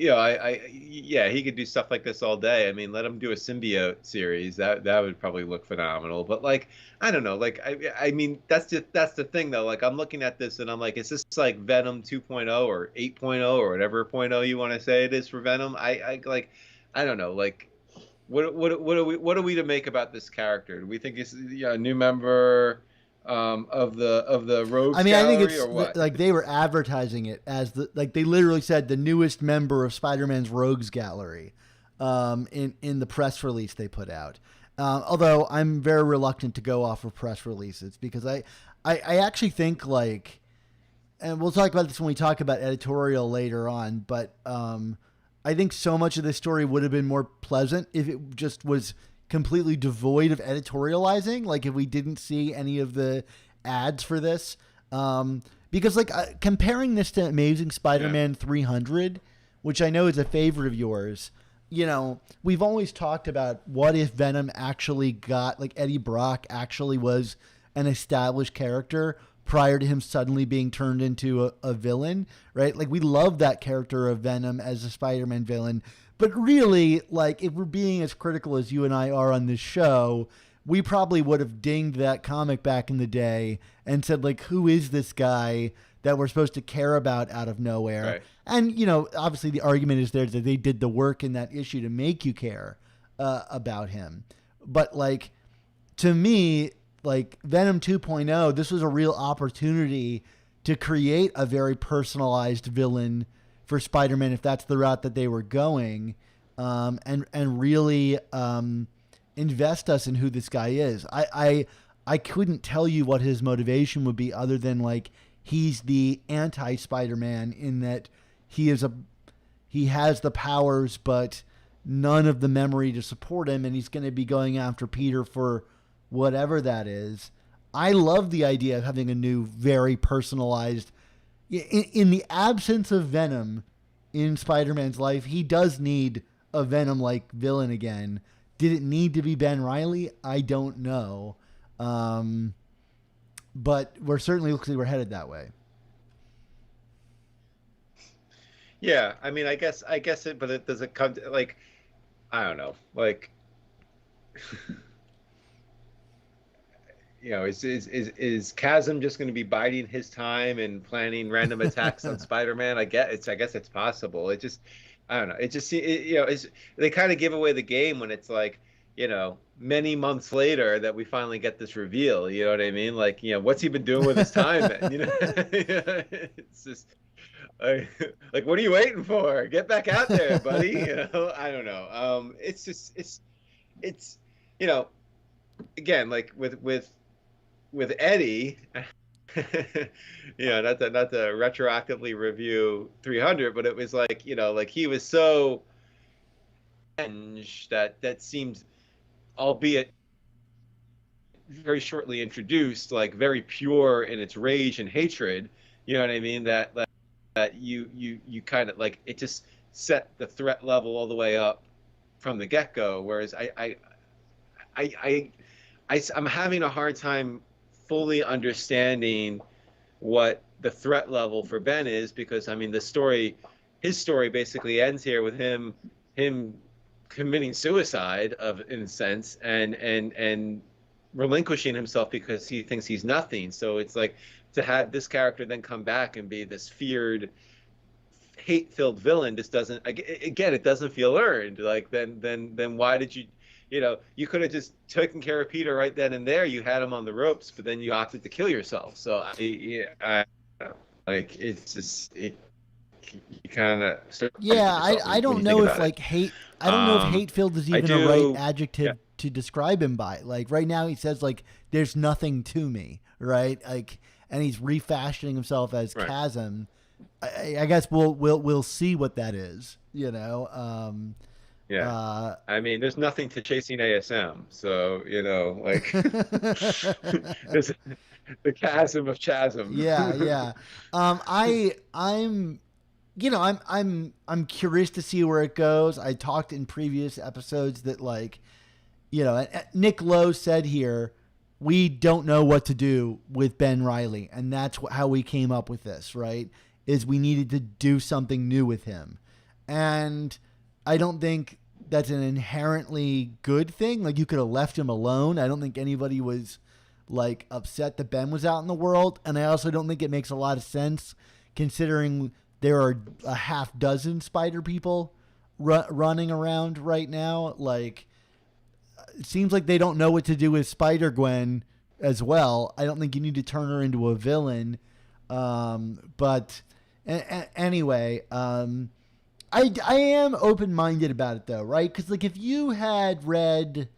he could do stuff like this all day. I mean, let him do a symbiote series. That would probably look phenomenal. But, like, I don't know. Like, I mean, that's the thing though. Like, I'm looking at this and I'm like, is this like Venom 2.0 or 8.0 or whatever point you want to say it is for Venom? I don't know. Like, what are we to make about this character? Do we think it's a new member of the Rogues I mean, I think Gallery, or what? like they were advertising it as they literally said the newest member of Spider-Man's Rogues Gallery in the press release they put out. Although I'm very reluctant to go off of press releases because I actually think, like, and we'll talk about this when we talk about editorial later on, but I think so much of this story would have been more pleasant if it just was completely devoid of editorializing, like if we didn't see any of the ads for this, because, like, comparing this to Amazing Spider-Man 300, which I know is a favorite of yours, we've always talked about what if Venom actually got, like, Eddie Brock actually was an established character prior to him suddenly being turned into a villain, right? Like, we love that character of Venom as a Spider-Man villain, but really, like, if we're being as critical as you and I are on this show, we probably would have dinged that comic back in the day and said, like, who is this guy that we're supposed to care about out of nowhere? Right. And, you know, obviously the argument is there that they did the work in that issue to make you care about him. But, like, to me, like, Venom 2.0, this was a real opportunity to create a very personalized villain for Spider-Man, if that's the route that they were going, and really invest us in who this guy is. I couldn't tell you what his motivation would be other than, like, he's the anti-Spider-Man in that he has the powers, but none of the memory to support him, and he's going to be going after Peter for whatever that is. I love the idea of having a new, very personalized. In the absence of Venom in Spider-Man's life, he does need a Venom-like villain again. Did it need to be Ben Reilly? I don't know. But we're certainly looks like we're headed that way. Yeah, I mean, I guess it, but it does it come to, like, I don't know, like, you know, is Chasm just going to be biding his time and planning random attacks on Spider-Man? I guess it's possible. It just, I don't know. It just, you know, they kind of give away the game when it's like, you know, many months later that we finally get this reveal. You know what I mean? Like, you know, what's he been doing with his time? Then? You know, it's just like, what are you waiting for? Get back out there, buddy. You know, I don't know. It's just, it's, you know, again, like with Eddie, you know, not to retroactively review 300, but it was like, you know, like he was so that seemed, albeit very shortly introduced, like very pure in its rage and hatred. You know what I mean? That you kind of like, it just set the threat level all the way up from the get-go. Whereas I'm having a hard time fully understanding what the threat level for Ben is, because I mean his story basically ends here with him committing suicide in a sense and relinquishing himself because he thinks he's nothing. So it's like to have this character then come back and be this feared, hate-filled villain just doesn't, again, it doesn't feel earned. Like then why did you? You know, you could have just taken care of Peter right then and there. You had him on the ropes, but then you opted to kill yourself. So, like, it's just, you kind of. Yeah, I don't know if, like, hate. I don't know if hate-filled is even a right adjective to describe him by. Like, right now he says, like, there's nothing to me, right? Like, and he's refashioning himself as Chasm. I guess we'll see what that is, you know. Yeah, I mean, there's nothing to chasing ASM, so you know, like, there's the chasm of Chasm. Yeah. I'm curious to see where it goes. I talked in previous episodes that, like, you know, Nick Lowe said here, we don't know what to do with Ben Reilly, and that's how we came up with this. Right? Is we needed to do something new with him, and I don't think that's an inherently good thing. Like, you could have left him alone. I don't think anybody was, like, upset that Ben was out in the world. And I also don't think it makes a lot of sense considering there are a half dozen spider people running around right now. Like, it seems like they don't know what to do with Spider-Gwen as well. I don't think you need to turn her into a villain. But anyway, I am open-minded about it though, right? Because, like, if you had read,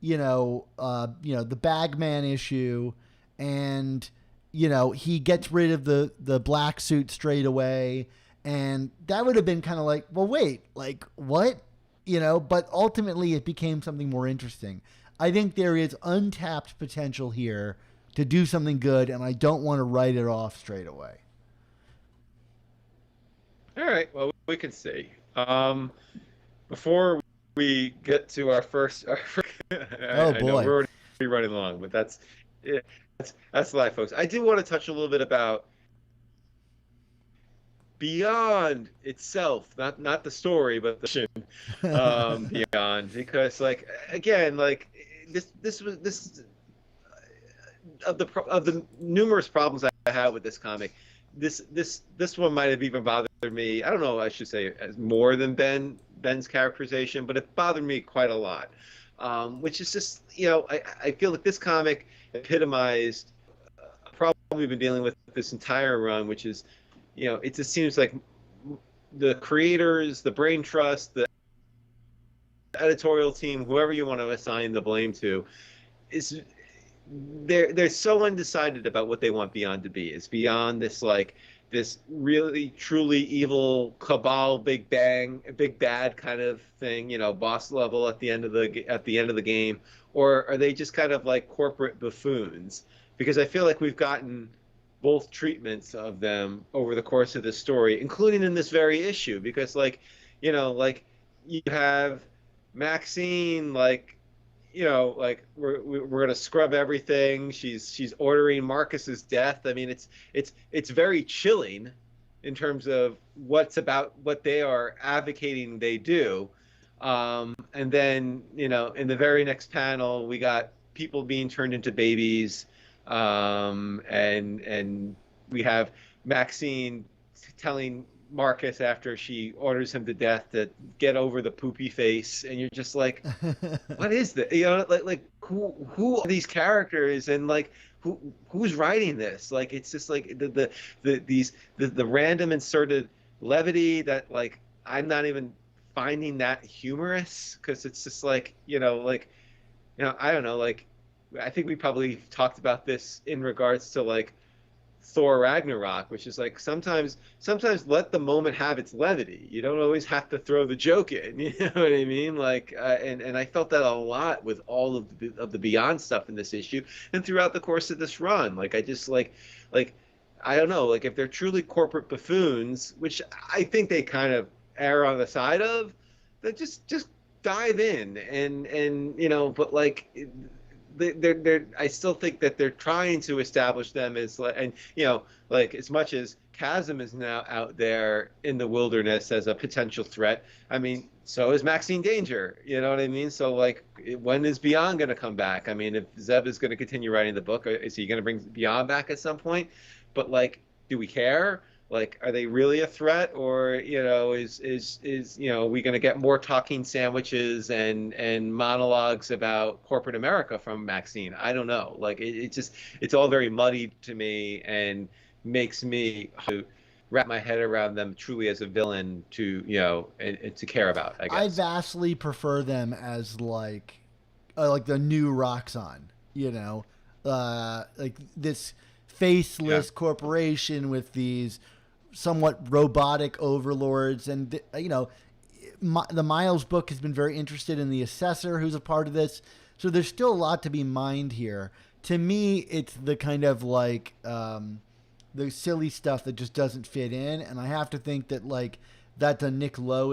you know, the Bagman issue, and, you know, he gets rid of the black suit straight away, and that would have been kind of like, well, wait, like, what? You know, but ultimately it became something more interesting. I think there is untapped potential here to do something good, and I don't want to write it off straight away. All right, well, we can see. Before we get to our first oh boy, know we're already running long, but that's that's life, folks. I do want to touch a little bit about Beyond itself, not the story, but the Beyond, because like again, like this of the numerous problems I have with this comic, this one might have even bothered me. I don't know, I should say as more than Ben's characterization, but it bothered me quite a lot. Which is just, I feel like this comic epitomized a problem we've been dealing with this entire run, which is, it just seems like the creators, the brain trust, the editorial team, whoever you want to assign the blame to, is they're so undecided about what they want Beyond to be. It's Beyond this really truly evil cabal, big bad kind of thing, boss level at the end of the game, or are they just kind of like corporate buffoons? Because I feel like we've gotten both treatments of them over the course of this story, including in this very issue. Because you have Maxine, we're gonna scrub everything. She's ordering Marcus's death. I mean, it's very chilling in terms of what they are advocating they do. And then in the very next panel, we got people being turned into babies, and we have Maxine telling Marcus after she orders him to death to get over the poopy face, and you're just like, what is this? Who are these characters, and who's writing this? It's just like the random inserted levity that I'm not even finding that humorous, because it's just I don't know, I think we probably talked about this in regards to Thor Ragnarok, which is sometimes let the moment have its levity. You don't always have to throw the joke in. You know what I mean? And I felt that a lot with all of the Beyond stuff in this issue and throughout the course of this run. I just I don't know, if they're truly corporate buffoons, which I think they kind of err on the side of, then just dive in and but they're I still think that they're trying to establish them as as much as Chasm is now out there in the wilderness as a potential threat. I mean, so is Maxine Danger. You know what I mean? So when is Beyond going to come back? I mean, if Zeb is going to continue writing the book, is he going to bring Beyond back at some point? But do we care? Are they really a threat, or is we going to get more talking sandwiches and monologues about corporate America from Maxine? I don't know. It's all very muddy to me and makes me to wrap my head around them truly as a villain to and to care about. I guess I vastly prefer them as the new Roxxon. This faceless corporation with these somewhat robotic overlords, and the Miles book has been very interested in the Assessor, who's a part of this, so there's still a lot to be mined here. To me, it's the kind of the silly stuff that just doesn't fit in, and I have to think that that's a Nick Lowe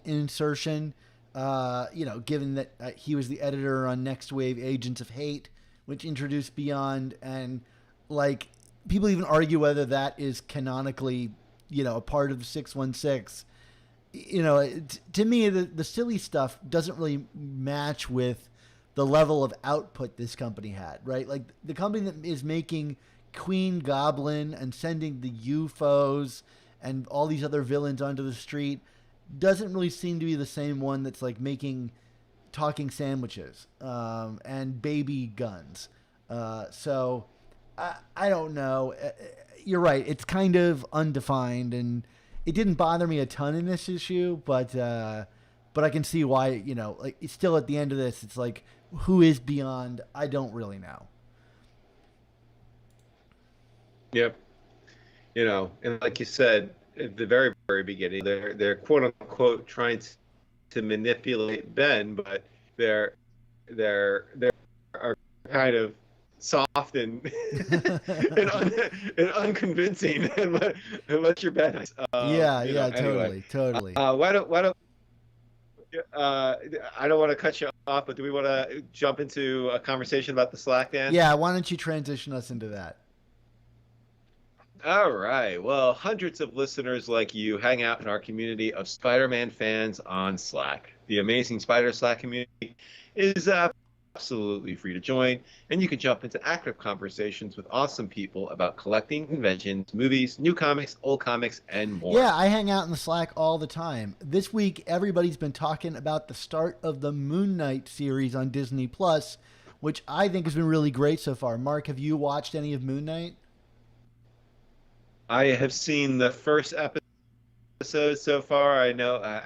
insertion, given that he was the editor on Next Wave Agents of Hate, which introduced Beyond, and people even argue whether that is canonically, a part of 616. To me, the silly stuff doesn't really match with the level of output this company had, right? The company that is making Queen Goblin and sending the UFOs and all these other villains onto the street doesn't really seem to be the same one that's making talking sandwiches and baby guns. So I don't know. You're right. It's kind of undefined, and it didn't bother me a ton in this issue, but I can see why, it's still at the end of this. It's who is Beyond? I don't really know. Yep. And like you said at the very, very beginning, they're quote unquote trying to manipulate Ben, but they're are kind of soft and and unconvincing unless you're Ben. Anyway. Totally. Why don't I don't want to cut you off, but do we want to jump into a conversation about the Slack, Dan? Yeah, why don't you transition us into that? All right. Well, hundreds of listeners like you hang out in our community of Spider-Man fans on Slack. The amazing Spider Slack community is absolutely free to join, and you can jump into active conversations with awesome people about collecting, conventions, movies, new comics, old comics, and more. Yeah, I hang out in the Slack all the time. This week, everybody's been talking about the start of the Moon Knight series on Disney Plus, which I think has been really great so far. Mark, have you watched any of Moon Knight? I have seen the first episode so far. I know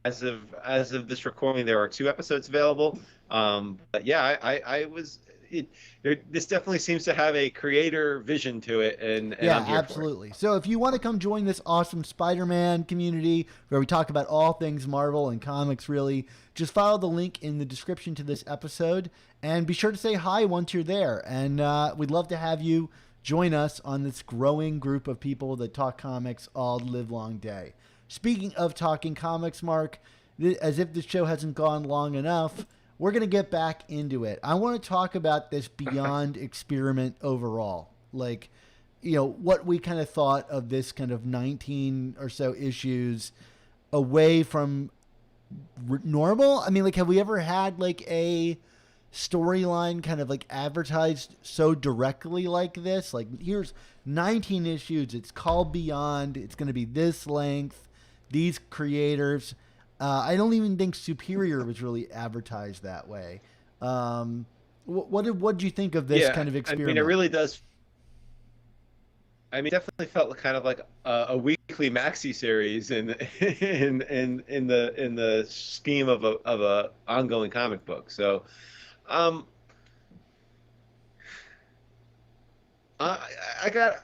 as of this recording, there are two episodes available. But yeah, I was it. This definitely seems to have a creator vision to it, and Yeah, I'm here for it. absolutely. So if you want to come join this awesome Spider-Man community where we talk about all things Marvel and comics, really, just follow the link in the description to this episode and be sure to say hi once you're there. And we'd love to have you join us on this growing group of people that talk comics all live long day. Speaking of talking comics, Mark, as if the show hasn't gone long enough, we're going to get back into it. I want to talk about this Beyond experiment overall. Like, what we kind of thought of this kind of 19 or so issues away from normal. I mean, like, have we ever had like a storyline kind of like advertised so directly like this? Like, here's 19 issues. It's called Beyond. It's going to be this length. These creators. I don't even think Superior was really advertised that way. What did you think of this Yeah, kind of I mean, it experiment? really does. I mean, it definitely felt kind of like a weekly maxi series in the scheme of a ongoing comic book. So, um, I I got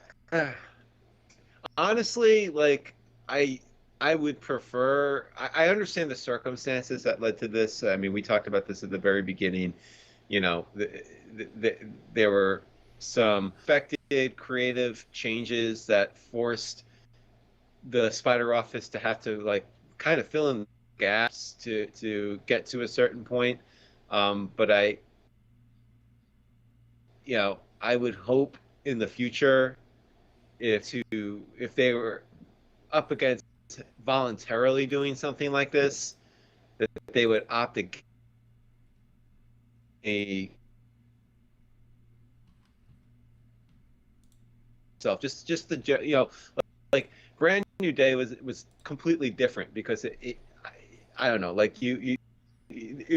honestly, like, I I would prefer. I understand the circumstances that led to this. I mean, we talked about this at the very beginning. You know, there were some expected creative changes that forced the Spider Office to have to, like, kind of fill in gaps to get to a certain point. But I would hope in the future, if they were up against voluntarily doing something like this, that they would opt to a self just the like Brand New Day was completely different because I don't know, like it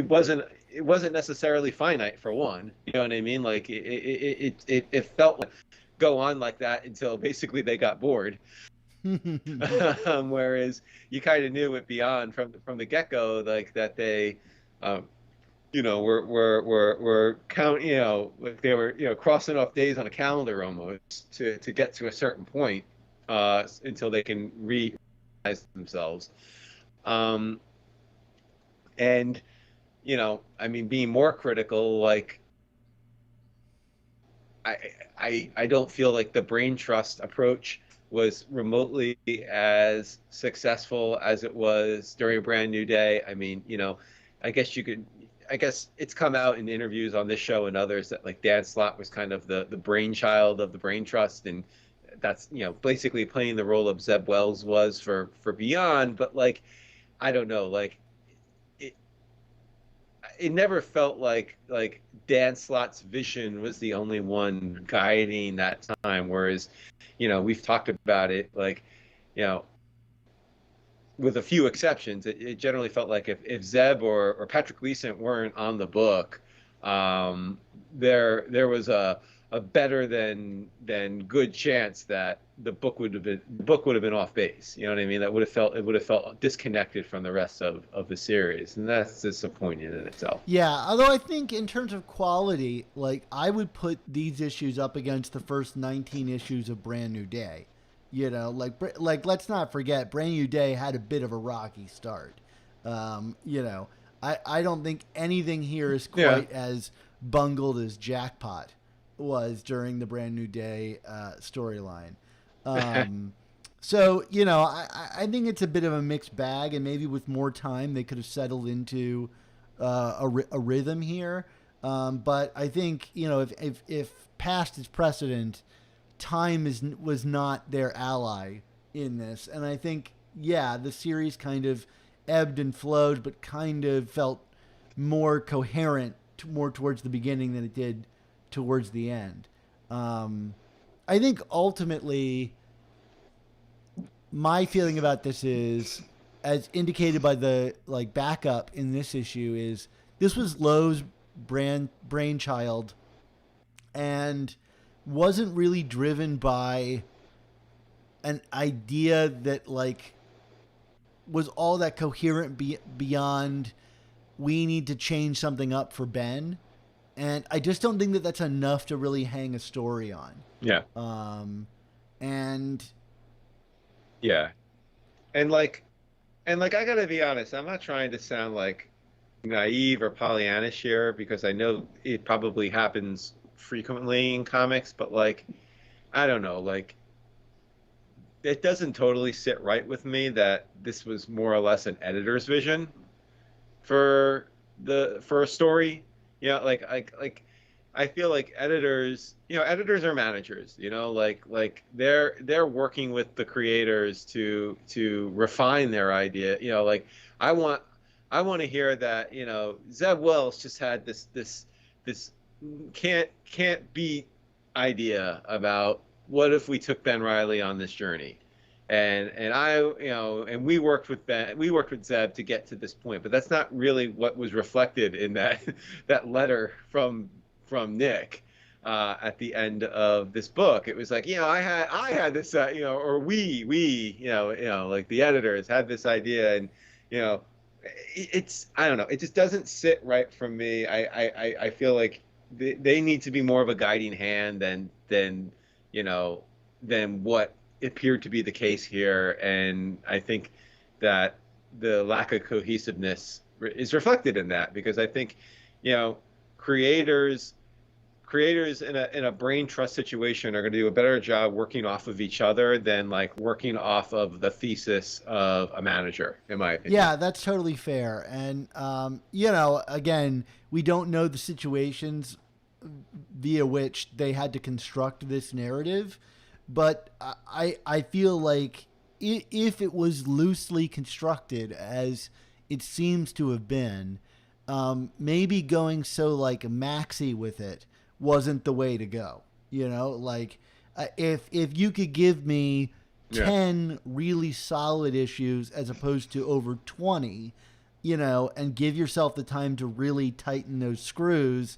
wasn't necessarily finite, for one. You know what I mean? Like it felt like go on like that until basically they got bored. Whereas you kind of knew it Beyond from the get go, like that they, um, were count, like they were, crossing off days on a calendar almost to get to a certain point, until they can realize themselves. Um, and I mean, being more critical, like I, I don't feel like the brain trust approach was remotely as successful as it was during Brand New Day. I mean, I guess you could, I guess it's come out in interviews on this show and others that, like, Dan Slott was kind of the brainchild of the brain trust, and that's, basically playing the role of Zeb Wells was for Beyond. But, like, I don't know, like it, it never felt like Dan Slott's vision was the only one guiding that time. Whereas, we've talked about it, like, you know, with a few exceptions, it generally felt like if Zeb or Patrick Gleason weren't on the book, there was a better than good chance that the book would have been off base. You know what I mean? That would have felt disconnected from the rest of the series, and that's disappointing in itself. Yeah, although I think in terms of quality, like I would put these issues up against the first 19 issues of Brand New Day. Like let's not forget, Brand New Day had a bit of a rocky start. I don't think anything here is Yeah. quite as bungled as Jackpot was during the Brand New Day storyline. Um, So, you know, I think it's a bit of a mixed bag, and maybe with more time, they could have settled into a rhythm here. But I think, you know, if past is precedent, time was not their ally in this. And I think, yeah, the series kind of ebbed and flowed, but kind of felt more coherent more towards the beginning than it did towards the end. Um, I think ultimately my feeling about this is, as indicated by the like backup in this issue, is this was Lowe's brainchild and wasn't really driven by an idea that like was all that coherent beyond we need to change something up for Ben. And I just don't think that that's enough to really hang a story on. Yeah. Um, and Yeah. And like I gotta be honest, I'm not trying to sound like naive or Pollyannish here because I know it probably happens frequently in comics, but like I don't know, like it doesn't totally sit right with me that this was more or less an editor's vision for a story. Like I feel like editors, editors are managers, like they're working with the creators to refine their idea. Like I want I want to hear that, Zeb Wells just had this can't beat idea about what if we took Ben Riley on this journey. And I, and we worked with Zeb to get to this point, but that's not really what was reflected in that that letter from Nick at the end of this book. It was like, I had this, or like the editors had this idea, and you know, it's I don't know, it just doesn't sit right from me. I feel like they need to be more of a guiding hand than you know than what appeared to be the case here, and I think that the lack of cohesiveness is reflected in that because I think you know creators creators in a brain trust situation are going to do a better job working off of each other than like working off of the thesis of a manager, in my opinion. yeah, that's totally fair. And, you know, again, we don't know the situations via which they had to construct this narrative, but I feel like if it was loosely constructed as it seems to have been, maybe going so like maxi with it wasn't the way to go. You know, like if you could give me Yeah. 10 really solid issues as opposed to over 20, you know, and give yourself the time to really tighten those screws,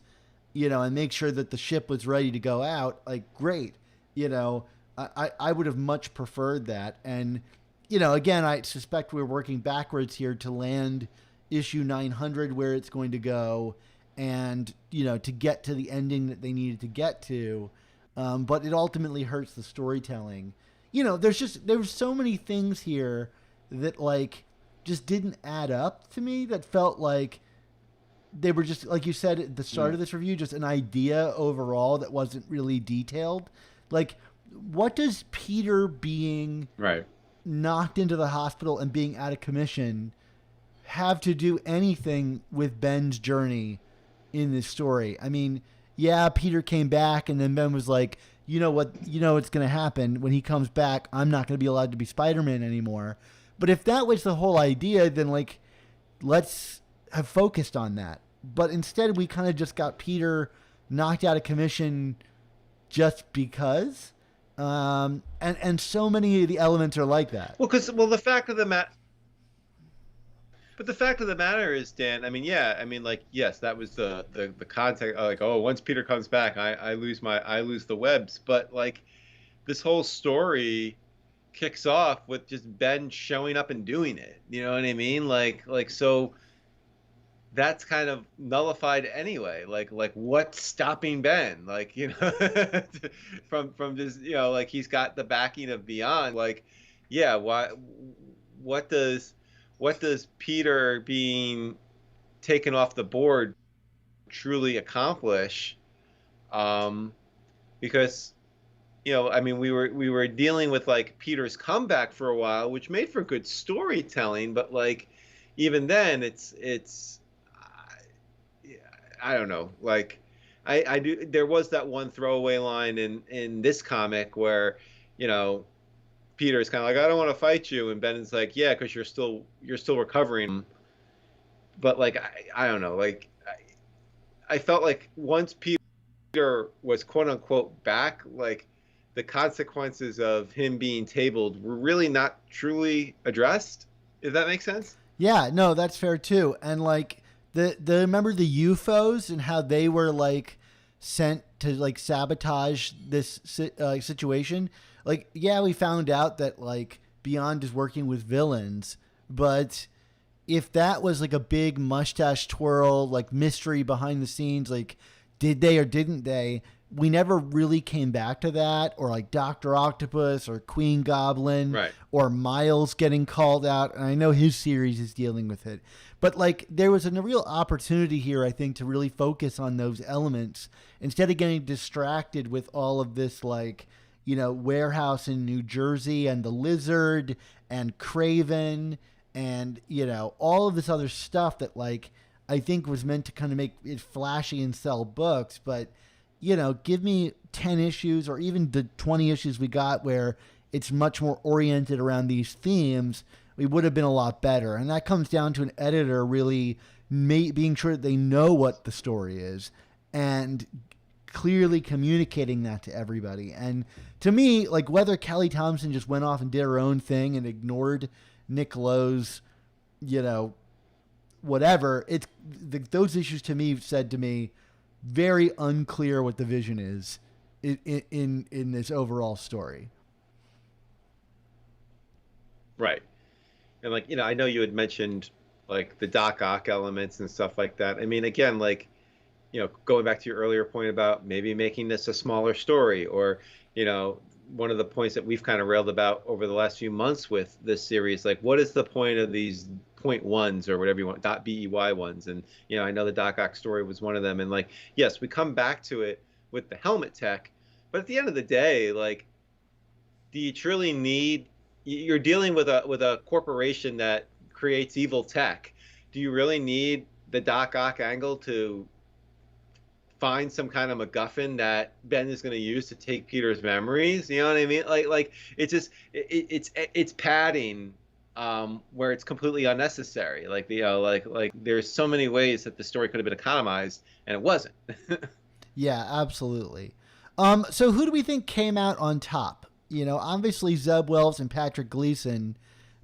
you know, and make sure that the ship was ready to go out, like, great. You know, I would have much preferred that. And, you know, again, I suspect we're working backwards here to land issue 900 where it's going to go and, you know, to get to the ending that they needed to get to. But it ultimately hurts the storytelling. You know, there were so many things here that, like, just didn't add up to me that felt like they were just, like you said at the start Mm. of this review, just an idea overall that wasn't really detailed. Like, what does Peter being Right. knocked into the hospital and being out of commission have to do anything with Ben's journey in this story? I mean, yeah, Peter came back and then Ben was like, you know what, what's going to happen when he comes back. I'm not going to be allowed to be Spider-Man anymore. But if that was the whole idea, then like, let's have focused on that. But instead, we kind of just got Peter knocked out of commission just because. And so many of the elements are like that. Well, the fact of the matter is, Dan, I mean, yeah, I mean, like, yes, that was the context. Like, oh, once Peter comes back, I lose the webs. But like, this whole story kicks off with just Ben showing up and doing it. You know what I mean? Like so that's kind of nullified anyway. Like what's stopping Ben? Like, from just, like he's got the backing of Beyond. Like, yeah, what does what does Peter being taken off the board truly accomplish? Because I mean, we were dealing with like Peter's comeback for a while, which made for good storytelling, but like even then, it's yeah, I don't know. Like I do. There was that one throwaway line in this comic where, you know, Peter's kind of like, I don't want to fight you, and Ben's like, yeah, because you're still recovering. But like I don't know. Like I felt like once Peter was quote unquote back, like the consequences of him being tabled were really not truly addressed. If that makes sense? Yeah, no, that's fair too. And like the remember the UFOs and how they were like sent to like sabotage this situation. Like, yeah, we found out that like Beyond is working with villains, but if that was like a big mustache twirl, like mystery behind the scenes, like did they or didn't they? We never really came back to that, or like Doctor Octopus or Queen Goblin Right. or Miles getting called out. And I know his series is dealing with it, but like there was a real opportunity here, I think, to really focus on those elements instead of getting distracted with all of this, like, you know, warehouse in New Jersey and the Lizard and Craven and, you know, all of this other stuff that like I think was meant to kind of make it flashy and sell books. But, you know, give me 10 issues or even the 20 issues we got where it's much more oriented around these themes, we would have been a lot better. And that comes down to an editor really being sure that they know what the story is and clearly communicating that to everybody. And to me, like whether Kelly Thompson just went off and did her own thing and ignored Nick Lowe's, you know, whatever, those issues to me said to me very unclear what the vision is in this overall story. Right. And like, I know you had mentioned like the Doc Ock elements and stuff like that. I mean, again, like, going back to your earlier point about maybe making this a smaller story, or, one of the points that we've kind of railed about over the last few months with this series, like what is the point of these point ones or whatever you want, .BEY ones? And, I know the Doc Ock story was one of them. And like, yes, we come back to it with the helmet tech, but at the end of the day, like, do you truly need, you're dealing with a corporation that creates evil tech. Do you really need the Doc Ock angle to find some kind of MacGuffin that Ben is going to use to take Peter's memories? You know what I mean? Like it's just it's padding where it's completely unnecessary. Like like there's so many ways that the story could have been economized and it wasn't. Yeah, absolutely. So who do we think came out on top? Obviously Zeb Wells and Patrick Gleason,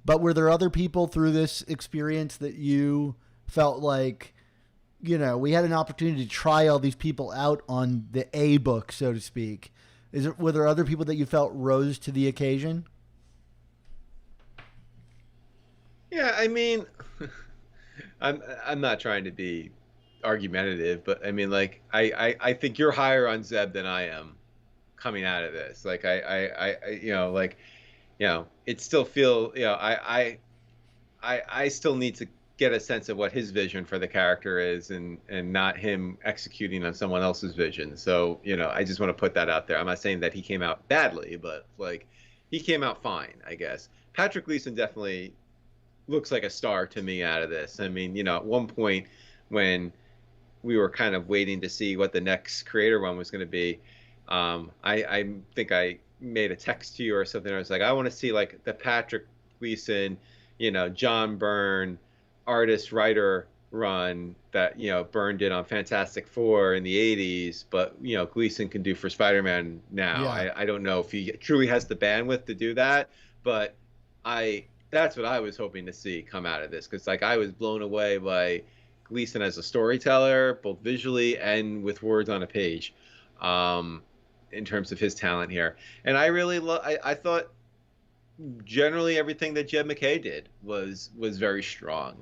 but were there other people through this experience that you felt like, we had an opportunity to try all these people out on the A book, so to speak? Were there other people that you felt rose to the occasion? Yeah, I mean, I'm not trying to be argumentative, but I mean, like, I think you're higher on Zeb than I am coming out of this. Like, like, it still feel, I still need to get a sense of what his vision for the character is, and not him executing on someone else's vision. So, I just want to put that out there. I'm not saying that he came out badly, but like, he came out fine, I guess. Patrick Gleason definitely looks like a star to me out of this. I mean, at one point when we were kind of waiting to see what the next creator one was going to be, I think I made a text to you or something. I was like, I want to see like the Patrick Gleason, John Byrne artist writer run that Byrne did on Fantastic Four in the 80s, but Gleason can do for Spider-Man now. Yeah. I don't know if he truly has the bandwidth to do that, but that's what I was hoping to see come out of this, because like I was blown away by Gleason as a storyteller, both visually and with words on a page, in terms of his talent here. And I really I thought generally everything that Jed MacKay did was very strong.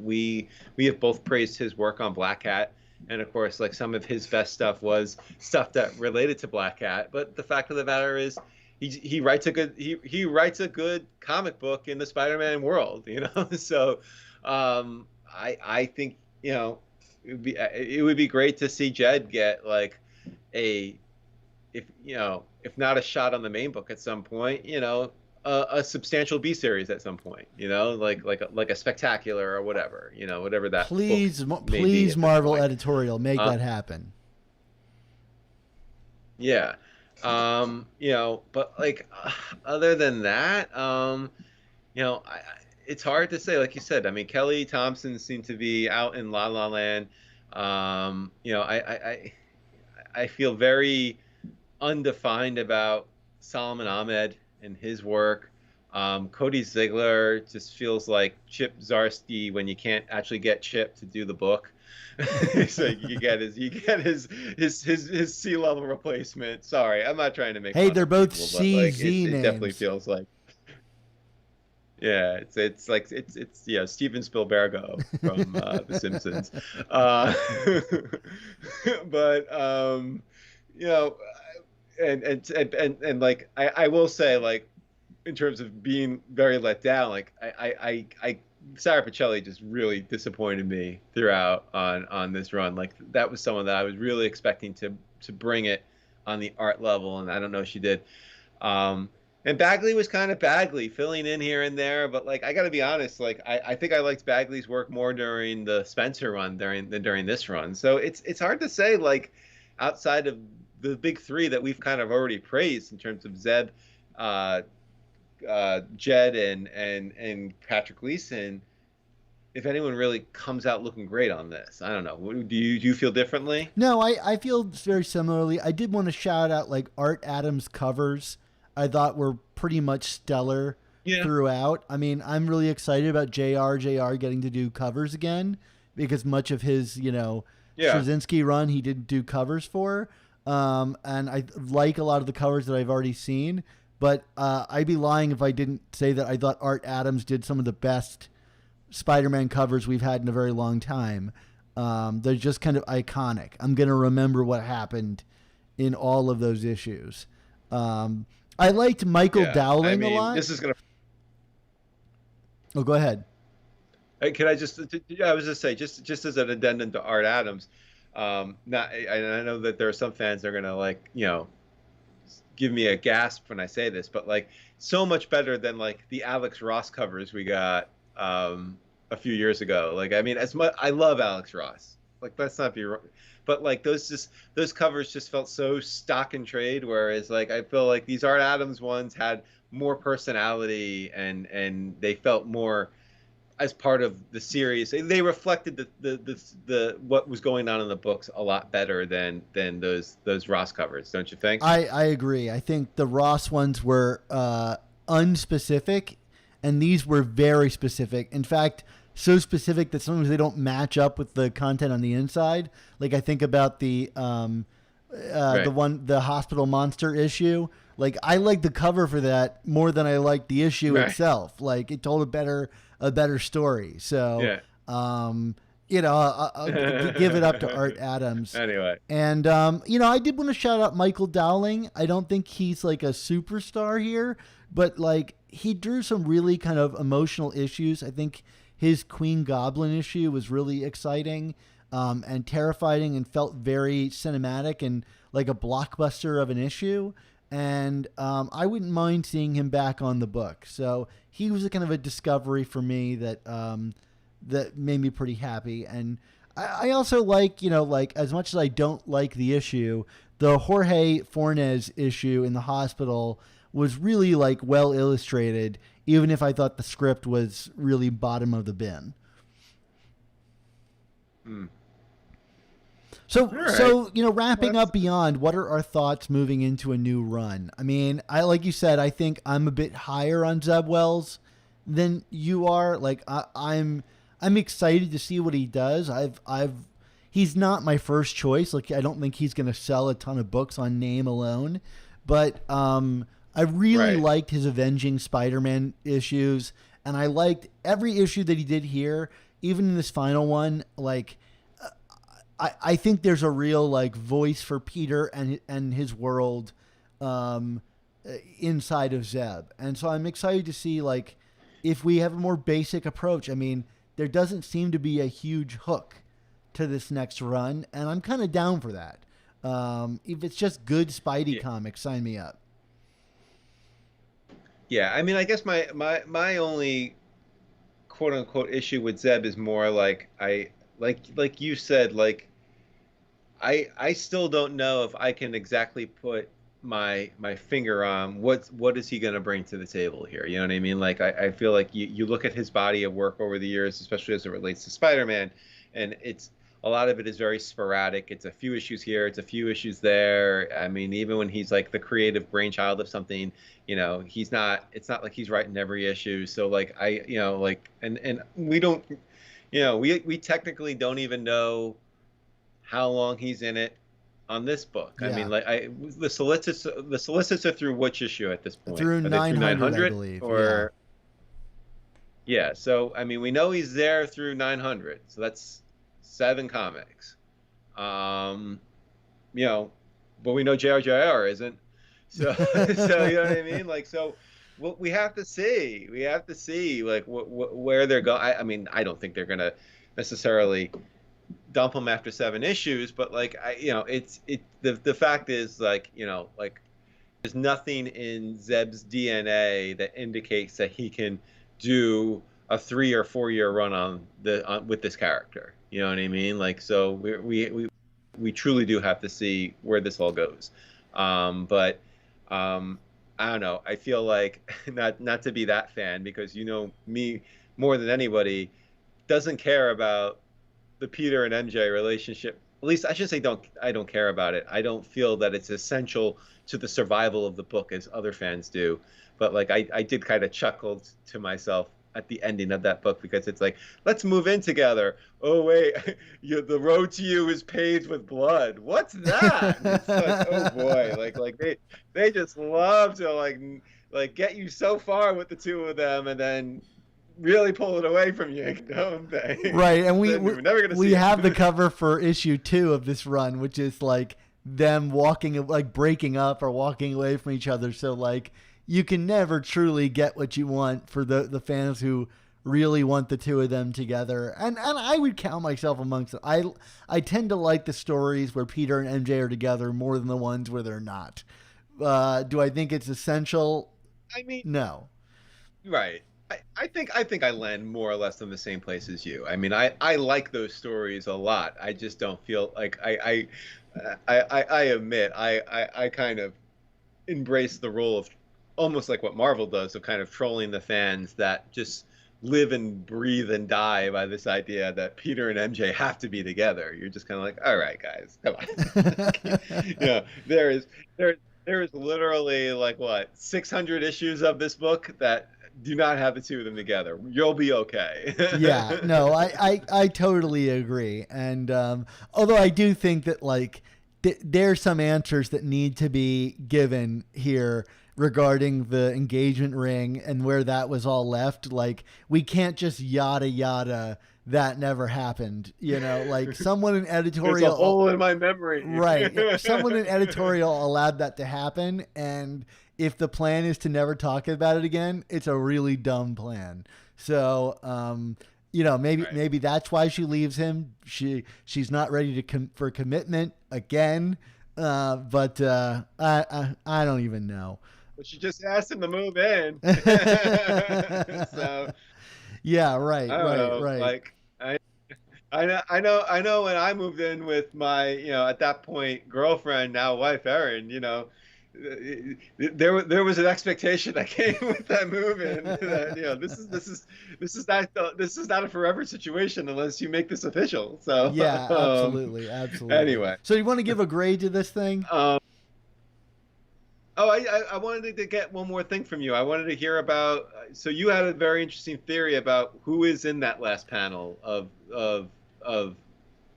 We have both praised his work on Black Cat, and of course, like, some of his best stuff was stuff that related to Black Cat. But the fact of the matter is, he writes a good comic book in the Spider-Man world. So I think it would be great to see Jed get like if not a shot on the main book at some point, a substantial B series at some point, like a spectacular or whatever, whatever that book may be Please, at this Marvel point. editorial, make that happen. Yeah. But like other than that, it's hard to say. Like you said, I mean, Kelly Thompson seemed to be out in La La Land. I feel very undefined about Solomon Ahmed and his work. Cody Ziegler just feels like Chip Zdarsky when you can't actually get Chip to do the book. So you get his sea level replacement. Sorry, I'm not trying to make Hey, fun they're of both people, but like CZ it names. definitely feels like yeah, it's like it's Steven Spielbergo from The Simpsons, uh, but you know, and like I will say like in terms of being very let down, like I Sara Pichelli just really disappointed me throughout on this run. Like that was someone that I was really expecting to bring it on the art level, and I don't know if she did. Um, and Bagley was kind of Bagley, filling in here and there. But like, I got to be honest, like I think I liked Bagley's work more during the Spencer run than during this run. So it's hard to say like outside of the big three that we've kind of already praised in terms of Zeb, uh, Jed, and Patrick Gleason. If anyone really comes out looking great on this, I don't know. Do you feel differently? No, I feel very similarly. I did want to shout out like Art Adams' covers. I thought were pretty much stellar Yeah. throughout. I mean, I'm really excited about JR getting to do covers again because much of his, Yeah. Straczynski run he didn't do covers for. And I like a lot of the covers that I've already seen. But I'd be lying if I didn't say that I thought Art Adams did some of the best Spider-Man covers we've had in a very long time. They're just kind of iconic. I'm going to remember what happened in all of those issues. I liked Michael Dowling a lot. This is gonna. Oh, go ahead. Can I just? I was just say just as an addendum to Art Adams. Not. I know that there are some fans that are gonna like give me a gasp when I say this, but like so much better than like the Alex Ross covers we got a few years ago. Like I mean, as much I love Alex Ross. Like let's not be wrong. But like those covers just felt so stock and trade, whereas like I feel like these Art Adams ones had more personality and they felt more as part of the series. They reflected the what was going on in the books a lot better than those Ross covers, don't you think? I agree. I think the Ross ones were unspecific, and these were very specific. In fact, so specific that sometimes they don't match up with the content on the inside. Like I think about the the hospital monster issue. Like I like the cover for that more than I like the issue itself. Like it told a better story. So I'll give it up to Art Adams. Anyway. And I did want to shout out Michael Dowling. I don't think he's like a superstar here, but like he drew some really kind of emotional issues. I think his Queen Goblin issue was really exciting and terrifying and felt very cinematic and like a blockbuster of an issue. And I wouldn't mind seeing him back on the book. So he was a kind of a discovery for me that that made me pretty happy. And I also like, as much as I don't like the issue, the Jorge Fornes issue in the hospital was really like well illustrated, even if I thought the script was really bottom of the bin. So, wrapping up Beyond, what are our thoughts moving into a new run? I mean, like you said, I think I'm a bit higher on Zeb Wells than you are. Like I'm excited to see what he does. He's not my first choice. Like I don't think he's going to sell a ton of books on name alone, but I really liked his Avenging Spider-Man issues, and I liked every issue that he did here, even in this final one. Like I think there's a real like voice for Peter and his world inside of Zeb, and so I'm excited to see like if we have a more basic approach. I mean, there doesn't seem to be a huge hook to this next run, and I'm kind of down for that. If it's just good Spidey comics, sign me up. Yeah, I mean, I guess my only quote unquote issue with Zeb is more like like you said, like I still don't know if I can exactly put my finger on what is he going to bring to the table here. You know what I mean? Like I feel like you look at his body of work over the years, especially as it relates to Spider-Man, and it's a lot of it is very sporadic. It's a few issues here, it's a few issues there. I mean, even when he's like the creative brainchild of something, he's not. It's not like he's writing every issue. So like like and we don't, we technically don't even know how long he's in it on this book. I mean, Yeah. like the solicits are through which issue at this point? Through Are they through 900, I 900 believe. Yeah. or yeah? So I mean, we know he's there through 900. So that's 7 comics. Um, but we know JRJR isn't. So so you know what I mean? Like so. Well, we have to see. We have to see like where they're going. I mean, I don't think they're gonna necessarily dump him after 7 issues, but like the fact is like like there's nothing in Zeb's DNA that indicates that he can do a 3 or 4 year run with this character. You know what I mean? Like so we truly do have to see where this all goes. But I don't know. I feel like not to be that fan because me more than anybody doesn't care about the Peter and MJ relationship. At least I should say I don't care about it. I don't feel that it's essential to the survival of the book as other fans do. But like I did kind of chuckle to myself at the ending of that book because it's like, let's move in together. Oh wait, the road to you is paved with blood. What's that? It's like, oh boy, like they just love to like get you so far with the two of them and then really pull it away from you, don't they? Right, and we're never gonna see we it. have the cover for issue 2 of this run, which is like them walking, like breaking up or walking away from each other. So like you can never truly get what you want for the fans who really want the two of them together. And I would count myself amongst them. I tend to like the stories where Peter and MJ are together more than the ones where they're not. Do I think it's essential? I mean, no. Right. I think I land more or less in the same place as you. I mean, I like those stories a lot. I just don't feel like I admit I kind of embrace the role of almost like what Marvel does of kind of trolling the fans that just live and breathe and die by this idea that Peter and MJ have to be together. You're just kind of like, all right, guys, come on. There is literally like what 600 issues of this book that do not have the two of them together. You'll be okay. Yeah, no, I totally agree. And although I do think that like there's some answers that need to be given here regarding the engagement ring and where that was all left. Like we can't just yada yada that never happened. Like someone in editorial. There's a hole in my memory. Right. Someone in editorial allowed that to happen, and if the plan is to never talk about it again, it's a really dumb plan. So, maybe that's why she leaves him. She's not ready for commitment again. But I don't even know. But she just asked him to move in. So yeah, right. Like I know when I moved in with my at that point girlfriend, now wife Erin, there was an expectation that came with that move in that this is not a forever situation unless you make this official. So yeah, absolutely. Anyway, so you want to give a grade to this thing? I wanted to get one more thing from you. I wanted to hear about. So you had a very interesting theory about who is in that last panel of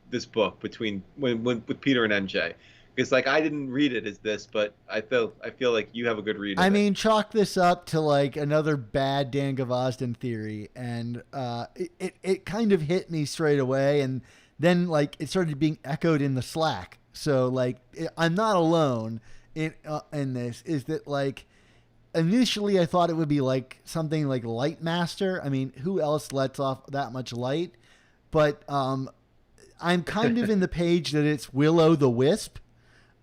this book between with Peter and MJ. Because like I didn't read it as this, but I feel like you have a good read. I mean, chalk this up to like another bad Dan Gvozden theory, and it kind of hit me straight away, and then like it started being echoed in the Slack. So like I'm not alone in this. Is that like initially I thought it would be like something like Light Master. I mean, who else lets off that much light? But I'm kind of in the page that it's Willow the Wisp.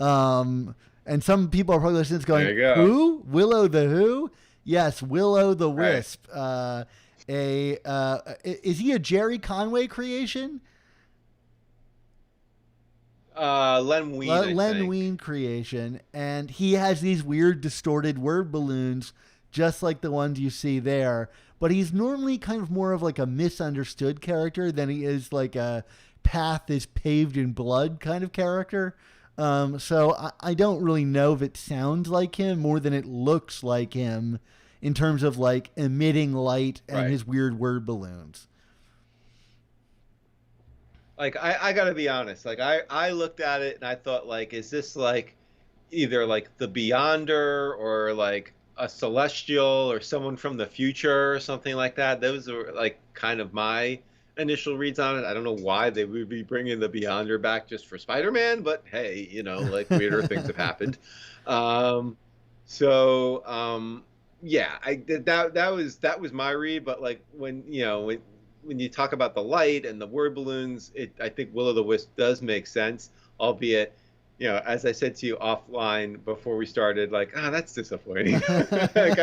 And some people are probably listening to this going, who? Willow the who? Yes, Willow the Right. Wisp. Is he a Jerry Conway creation? Len Wein, I Len think. Wein creation, and he has these weird distorted word balloons, just like the ones you see there. But he's normally kind of more of like a misunderstood character than he is like a path is paved in blood kind of character. So I don't really know if it sounds like him more than it looks like him in terms of like emitting light and Right. his weird word balloons. Like I gotta be honest. Like I looked at it and I thought like, is this like either like the Beyonder or like a Celestial or someone from the future or something like that? Those are like kind of my initial reads on it. I don't know why they would be bringing the Beyonder back just for Spider-Man, but hey, like weirder things have happened. Um, so yeah, that was my read. But like when you talk about the light and the word balloons, I think Will o' the Wisp does make sense, albeit, as I said to you offline before we started, like, that's disappointing. like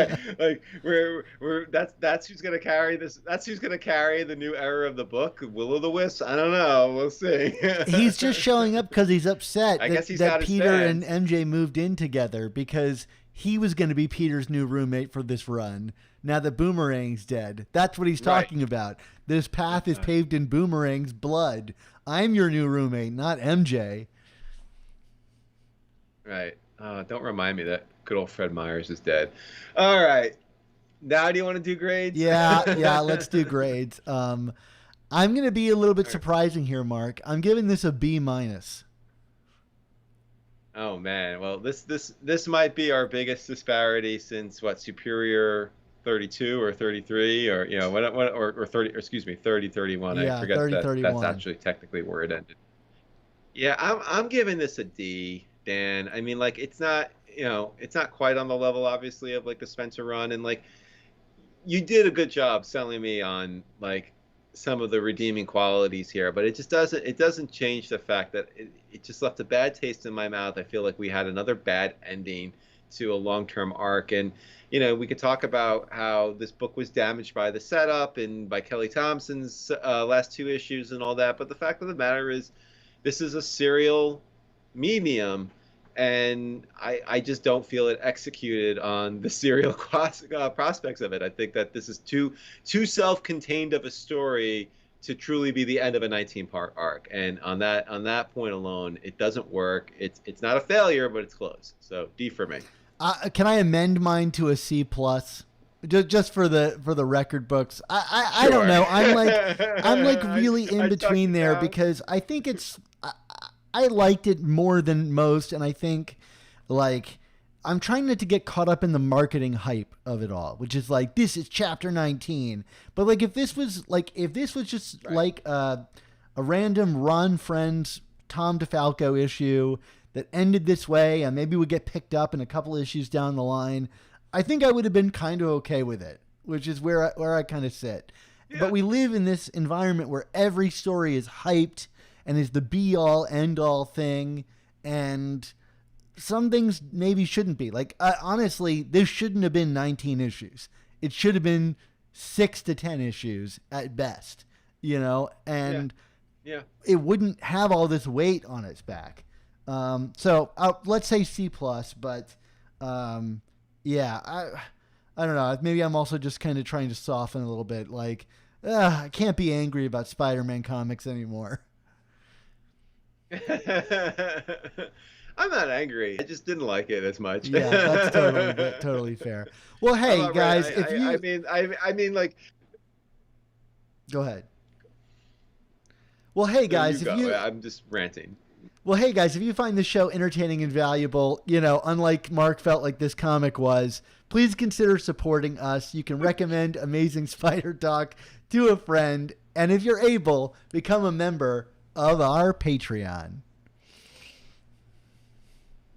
that's who's gonna carry this. That's who's gonna carry the new era of the book. Will o' the Wisp. I don't know. We'll see. He's just showing up because he's upset I guess he's that got his Peter and fans. MJ moved in together because he was going to be Peter's new roommate for this run. Now that Boomerang's dead, that's what he's Right. talking about. This path is paved in Boomerang's blood. I'm your new roommate, not MJ. Right. Don't remind me that good old Fred Myers is dead. All right. Now, do you want to do grades? Yeah, let's do grades. I'm going to be a little bit surprising here, Mark. I'm giving this a B minus. Oh man, well this might be our biggest disparity since what Superior 32 or 33 or or 30 or excuse me 3031. I Yeah, forget that that's 3031. actually technically where it ended. Yeah, I'm giving this a D, Dan. I mean, like it's not quite on the level obviously of like the Spencer run, and like you did a good job selling me on like some of the redeeming qualities here, but it doesn't change the fact that it just left a bad taste in my mouth. I feel like we had another bad ending to a long-term arc, and we could talk about how this book was damaged by the setup and by Kelly Thompson's last two issues and all that, but the fact of the matter is this is a serial medium, and I just don't feel it executed on the serial prospects of it. I think that this is too self-contained of a story to truly be the end of a 19-part arc, and on that point alone, it doesn't work. It's not a failure, but it's close. So D for me. Can I amend mine to a C plus? Just for the record books. I don't Sure. know. I'm like really I in stuck between it there down. because I think I liked it more than most, and I think like I'm trying not to get caught up in the marketing hype of it all, which is like this is chapter 19. But like if this was just Right. like a random Ron Friends Tom DeFalco issue that ended this way and maybe would get picked up in a couple issues down the line, I think I would have been kind of okay with it, which is where I kind of sit. But Yeah. we live in this environment where every story is hyped and is the be all end all thing, and some things maybe shouldn't be. Like honestly, this shouldn't have been 19 issues. It should have been 6 to 10 issues at best, Yeah. and Yeah. it wouldn't have all this weight on its back. So let's say C plus, but yeah, I don't know. Maybe I'm also just kind of trying to soften a little bit. Like, I can't be angry about Spider-Man comics anymore. I'm not angry. I just didn't like it as much. Yeah, that's totally fair. Well, I'm hey not right. guys, if you I mean, like, go ahead. Well, hey no, you guys, if go. you I'm just ranting. Well, hey guys, if you find this show entertaining and valuable, unlike Mark felt like this comic was, please consider supporting us. You can recommend Amazing Spider Talk to a friend, and if you're able, become a member of our Patreon.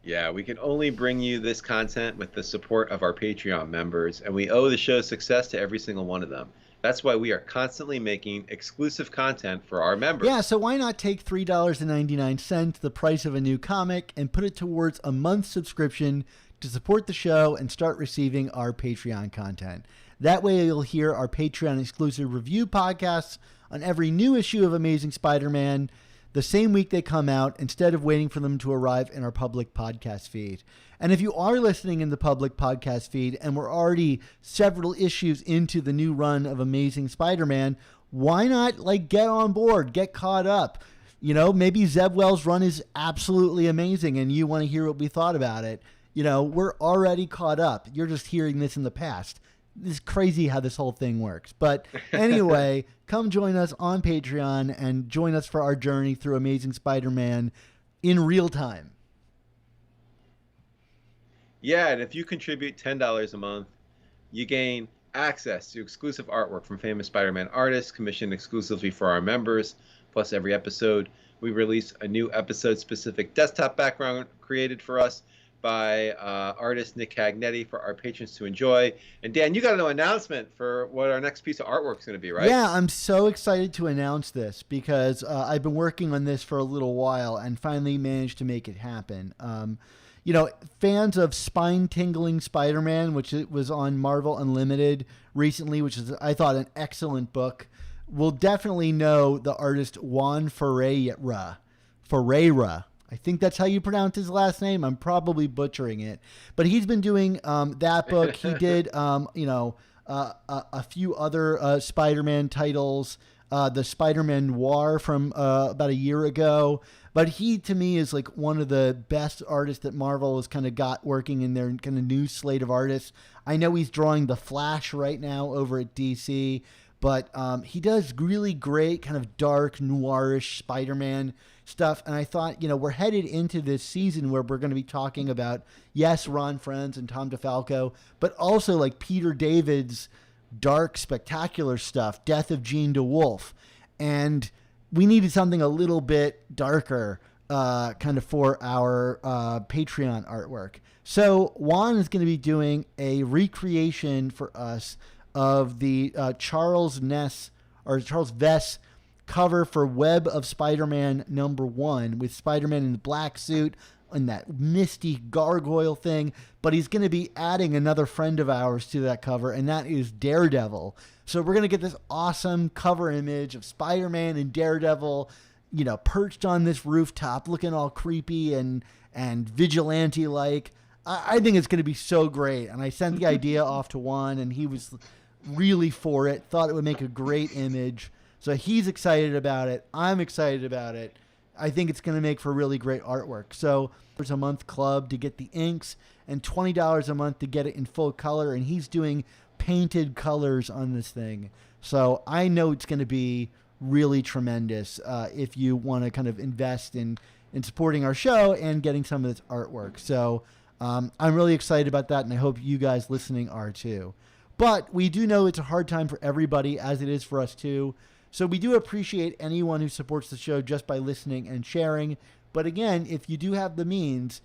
Yeah, we can only bring you this content with the support of our Patreon members, and we owe the show's success to every single one of them. That's why we are constantly making exclusive content for our members. Yeah, so why not take $3.99, the price of a new comic, and put it towards a month subscription to support the show and start receiving our Patreon content. That way you'll hear our Patreon exclusive review podcasts on every new issue of Amazing Spider-Man the same week they come out, instead of waiting for them to arrive in our public podcast feed. And if you are listening in the public podcast feed and we're already several issues into the new run of Amazing Spider-Man, why not get on board, get caught up? Maybe Zeb Wells' run is absolutely amazing and you want to hear what we thought about it. We're already caught up. You're just hearing this in the past. It's crazy how this whole thing works. But anyway, come join us on Patreon and join us for our journey through Amazing Spider-Man in real time. Yeah, and if you contribute $10 a month, you gain access to exclusive artwork from famous Spider-Man artists commissioned exclusively for our members. Plus, every episode, we release a new episode-specific desktop background created for us by artist Nick Cagnetti for our patrons to enjoy. And Dan, you got an announcement for what our next piece of artwork is going to be, right? Yeah, I'm so excited to announce this because I've been working on this for a little while and finally managed to make it happen. Fans of Spine-Tingling Spider-Man, which was on Marvel Unlimited recently, which is, I thought, an excellent book, will definitely know the artist Juan Ferreira. I think that's how you pronounce his last name. I'm probably butchering it. But he's been doing that book. He did, a few other Spider-Man titles, the Spider-Man Noir from about a year ago. But he, to me, is one of the best artists that Marvel has kind of got working in their kind of new slate of artists. I know he's drawing The Flash right now over at DC, but he does really great kind of dark, noirish Spider-Man stuff. And I thought, we're headed into this season where we're going to be talking about, yes, Ron Frenz and Tom DeFalco, but also Peter David's dark, spectacular stuff, Death of Jean DeWolf. And we needed something a little bit darker kind of for our Patreon artwork. So Juan is going to be doing a recreation for us of the Charles Vess cover for Web of Spider-Man #1 with Spider-Man in the black suit and that misty gargoyle thing. But he's going to be adding another friend of ours to that cover, and that is Daredevil. So we're going to get this awesome cover image of Spider-Man and Daredevil, perched on this rooftop looking all creepy and vigilante-like. I think it's going to be so great. And I sent the idea off to Juan, and he was really for it, thought it would make a great image. So he's excited about it. I'm excited about it. I think it's going to make for really great artwork. So there's a month club to get the inks and $20 a month to get it in full color. And he's doing painted colors on this thing. So I know it's going to be really tremendous if you want to kind of invest in supporting our show and getting some of this artwork. So I'm really excited about that, and I hope you guys listening are too. But we do know it's a hard time for everybody, as it is for us too. So we do appreciate anyone who supports the show just by listening and sharing. But again, if you do have the means,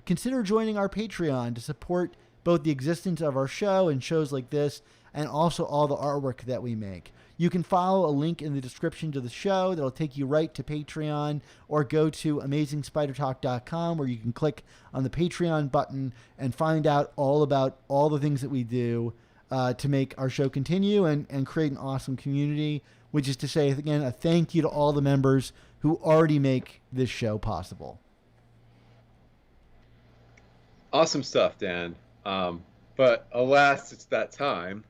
consider joining our Patreon to support both the existence of our show and shows like this, and also all the artwork that we make. You can follow a link in the description to the show that'll take you right to Patreon, or go to AmazingSpiderTalk.com where you can click on the Patreon button and find out all about all the things that we do to make our show continue and create an awesome community, which is to say, again, a thank you to all the members who already make this show possible. Awesome stuff, Dan. But alas, it's that time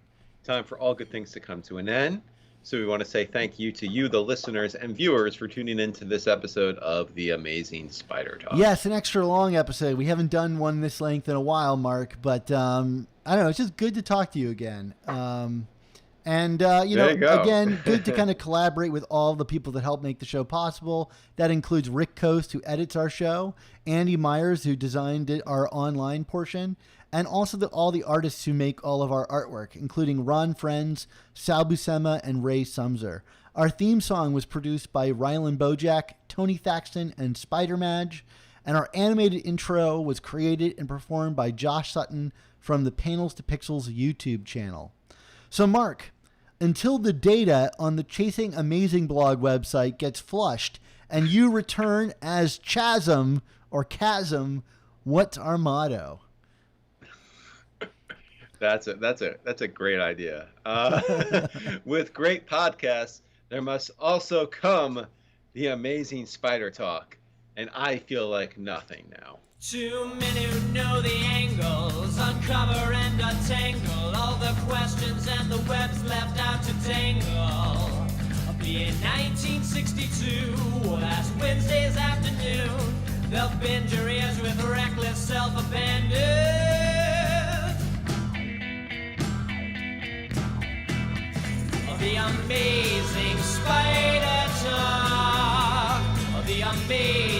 for all good things to come to an end. So we want to say thank you to you, the listeners and viewers, for tuning in to this episode of The Amazing Spider Talk. Yes, an extra long episode. We haven't done one this length in a while, Mark, but I don't know. It's just good to talk to you again. Again, good to kind of collaborate with all the people that help make the show possible. That includes Rick Coast, who edits our show, Andy Myers, who designed our online portion, and also all the artists who make all of our artwork, including Ron Frenz, Sal Buscema, and Ray Sumser. Our theme song was produced by Rylan Bojack, Tony Thaxton, and Spider Madge, and our animated intro was created and performed by Josh Sutton from the Panels to Pixels YouTube channel. So, Mark, until the data on the Chasing Amazing blog website gets flushed and you return as Chasm or Chasm, what's our motto? That's a great idea. With great podcasts, there must also come the amazing spider talk, and I feel like nothing now. Too many who know the angles, uncover and untangle all the questions and the webs left out to tangle. Be in 1962, last Wednesday's afternoon, they'll bend your ears with reckless self-abandon. The amazing spider talk, the amazing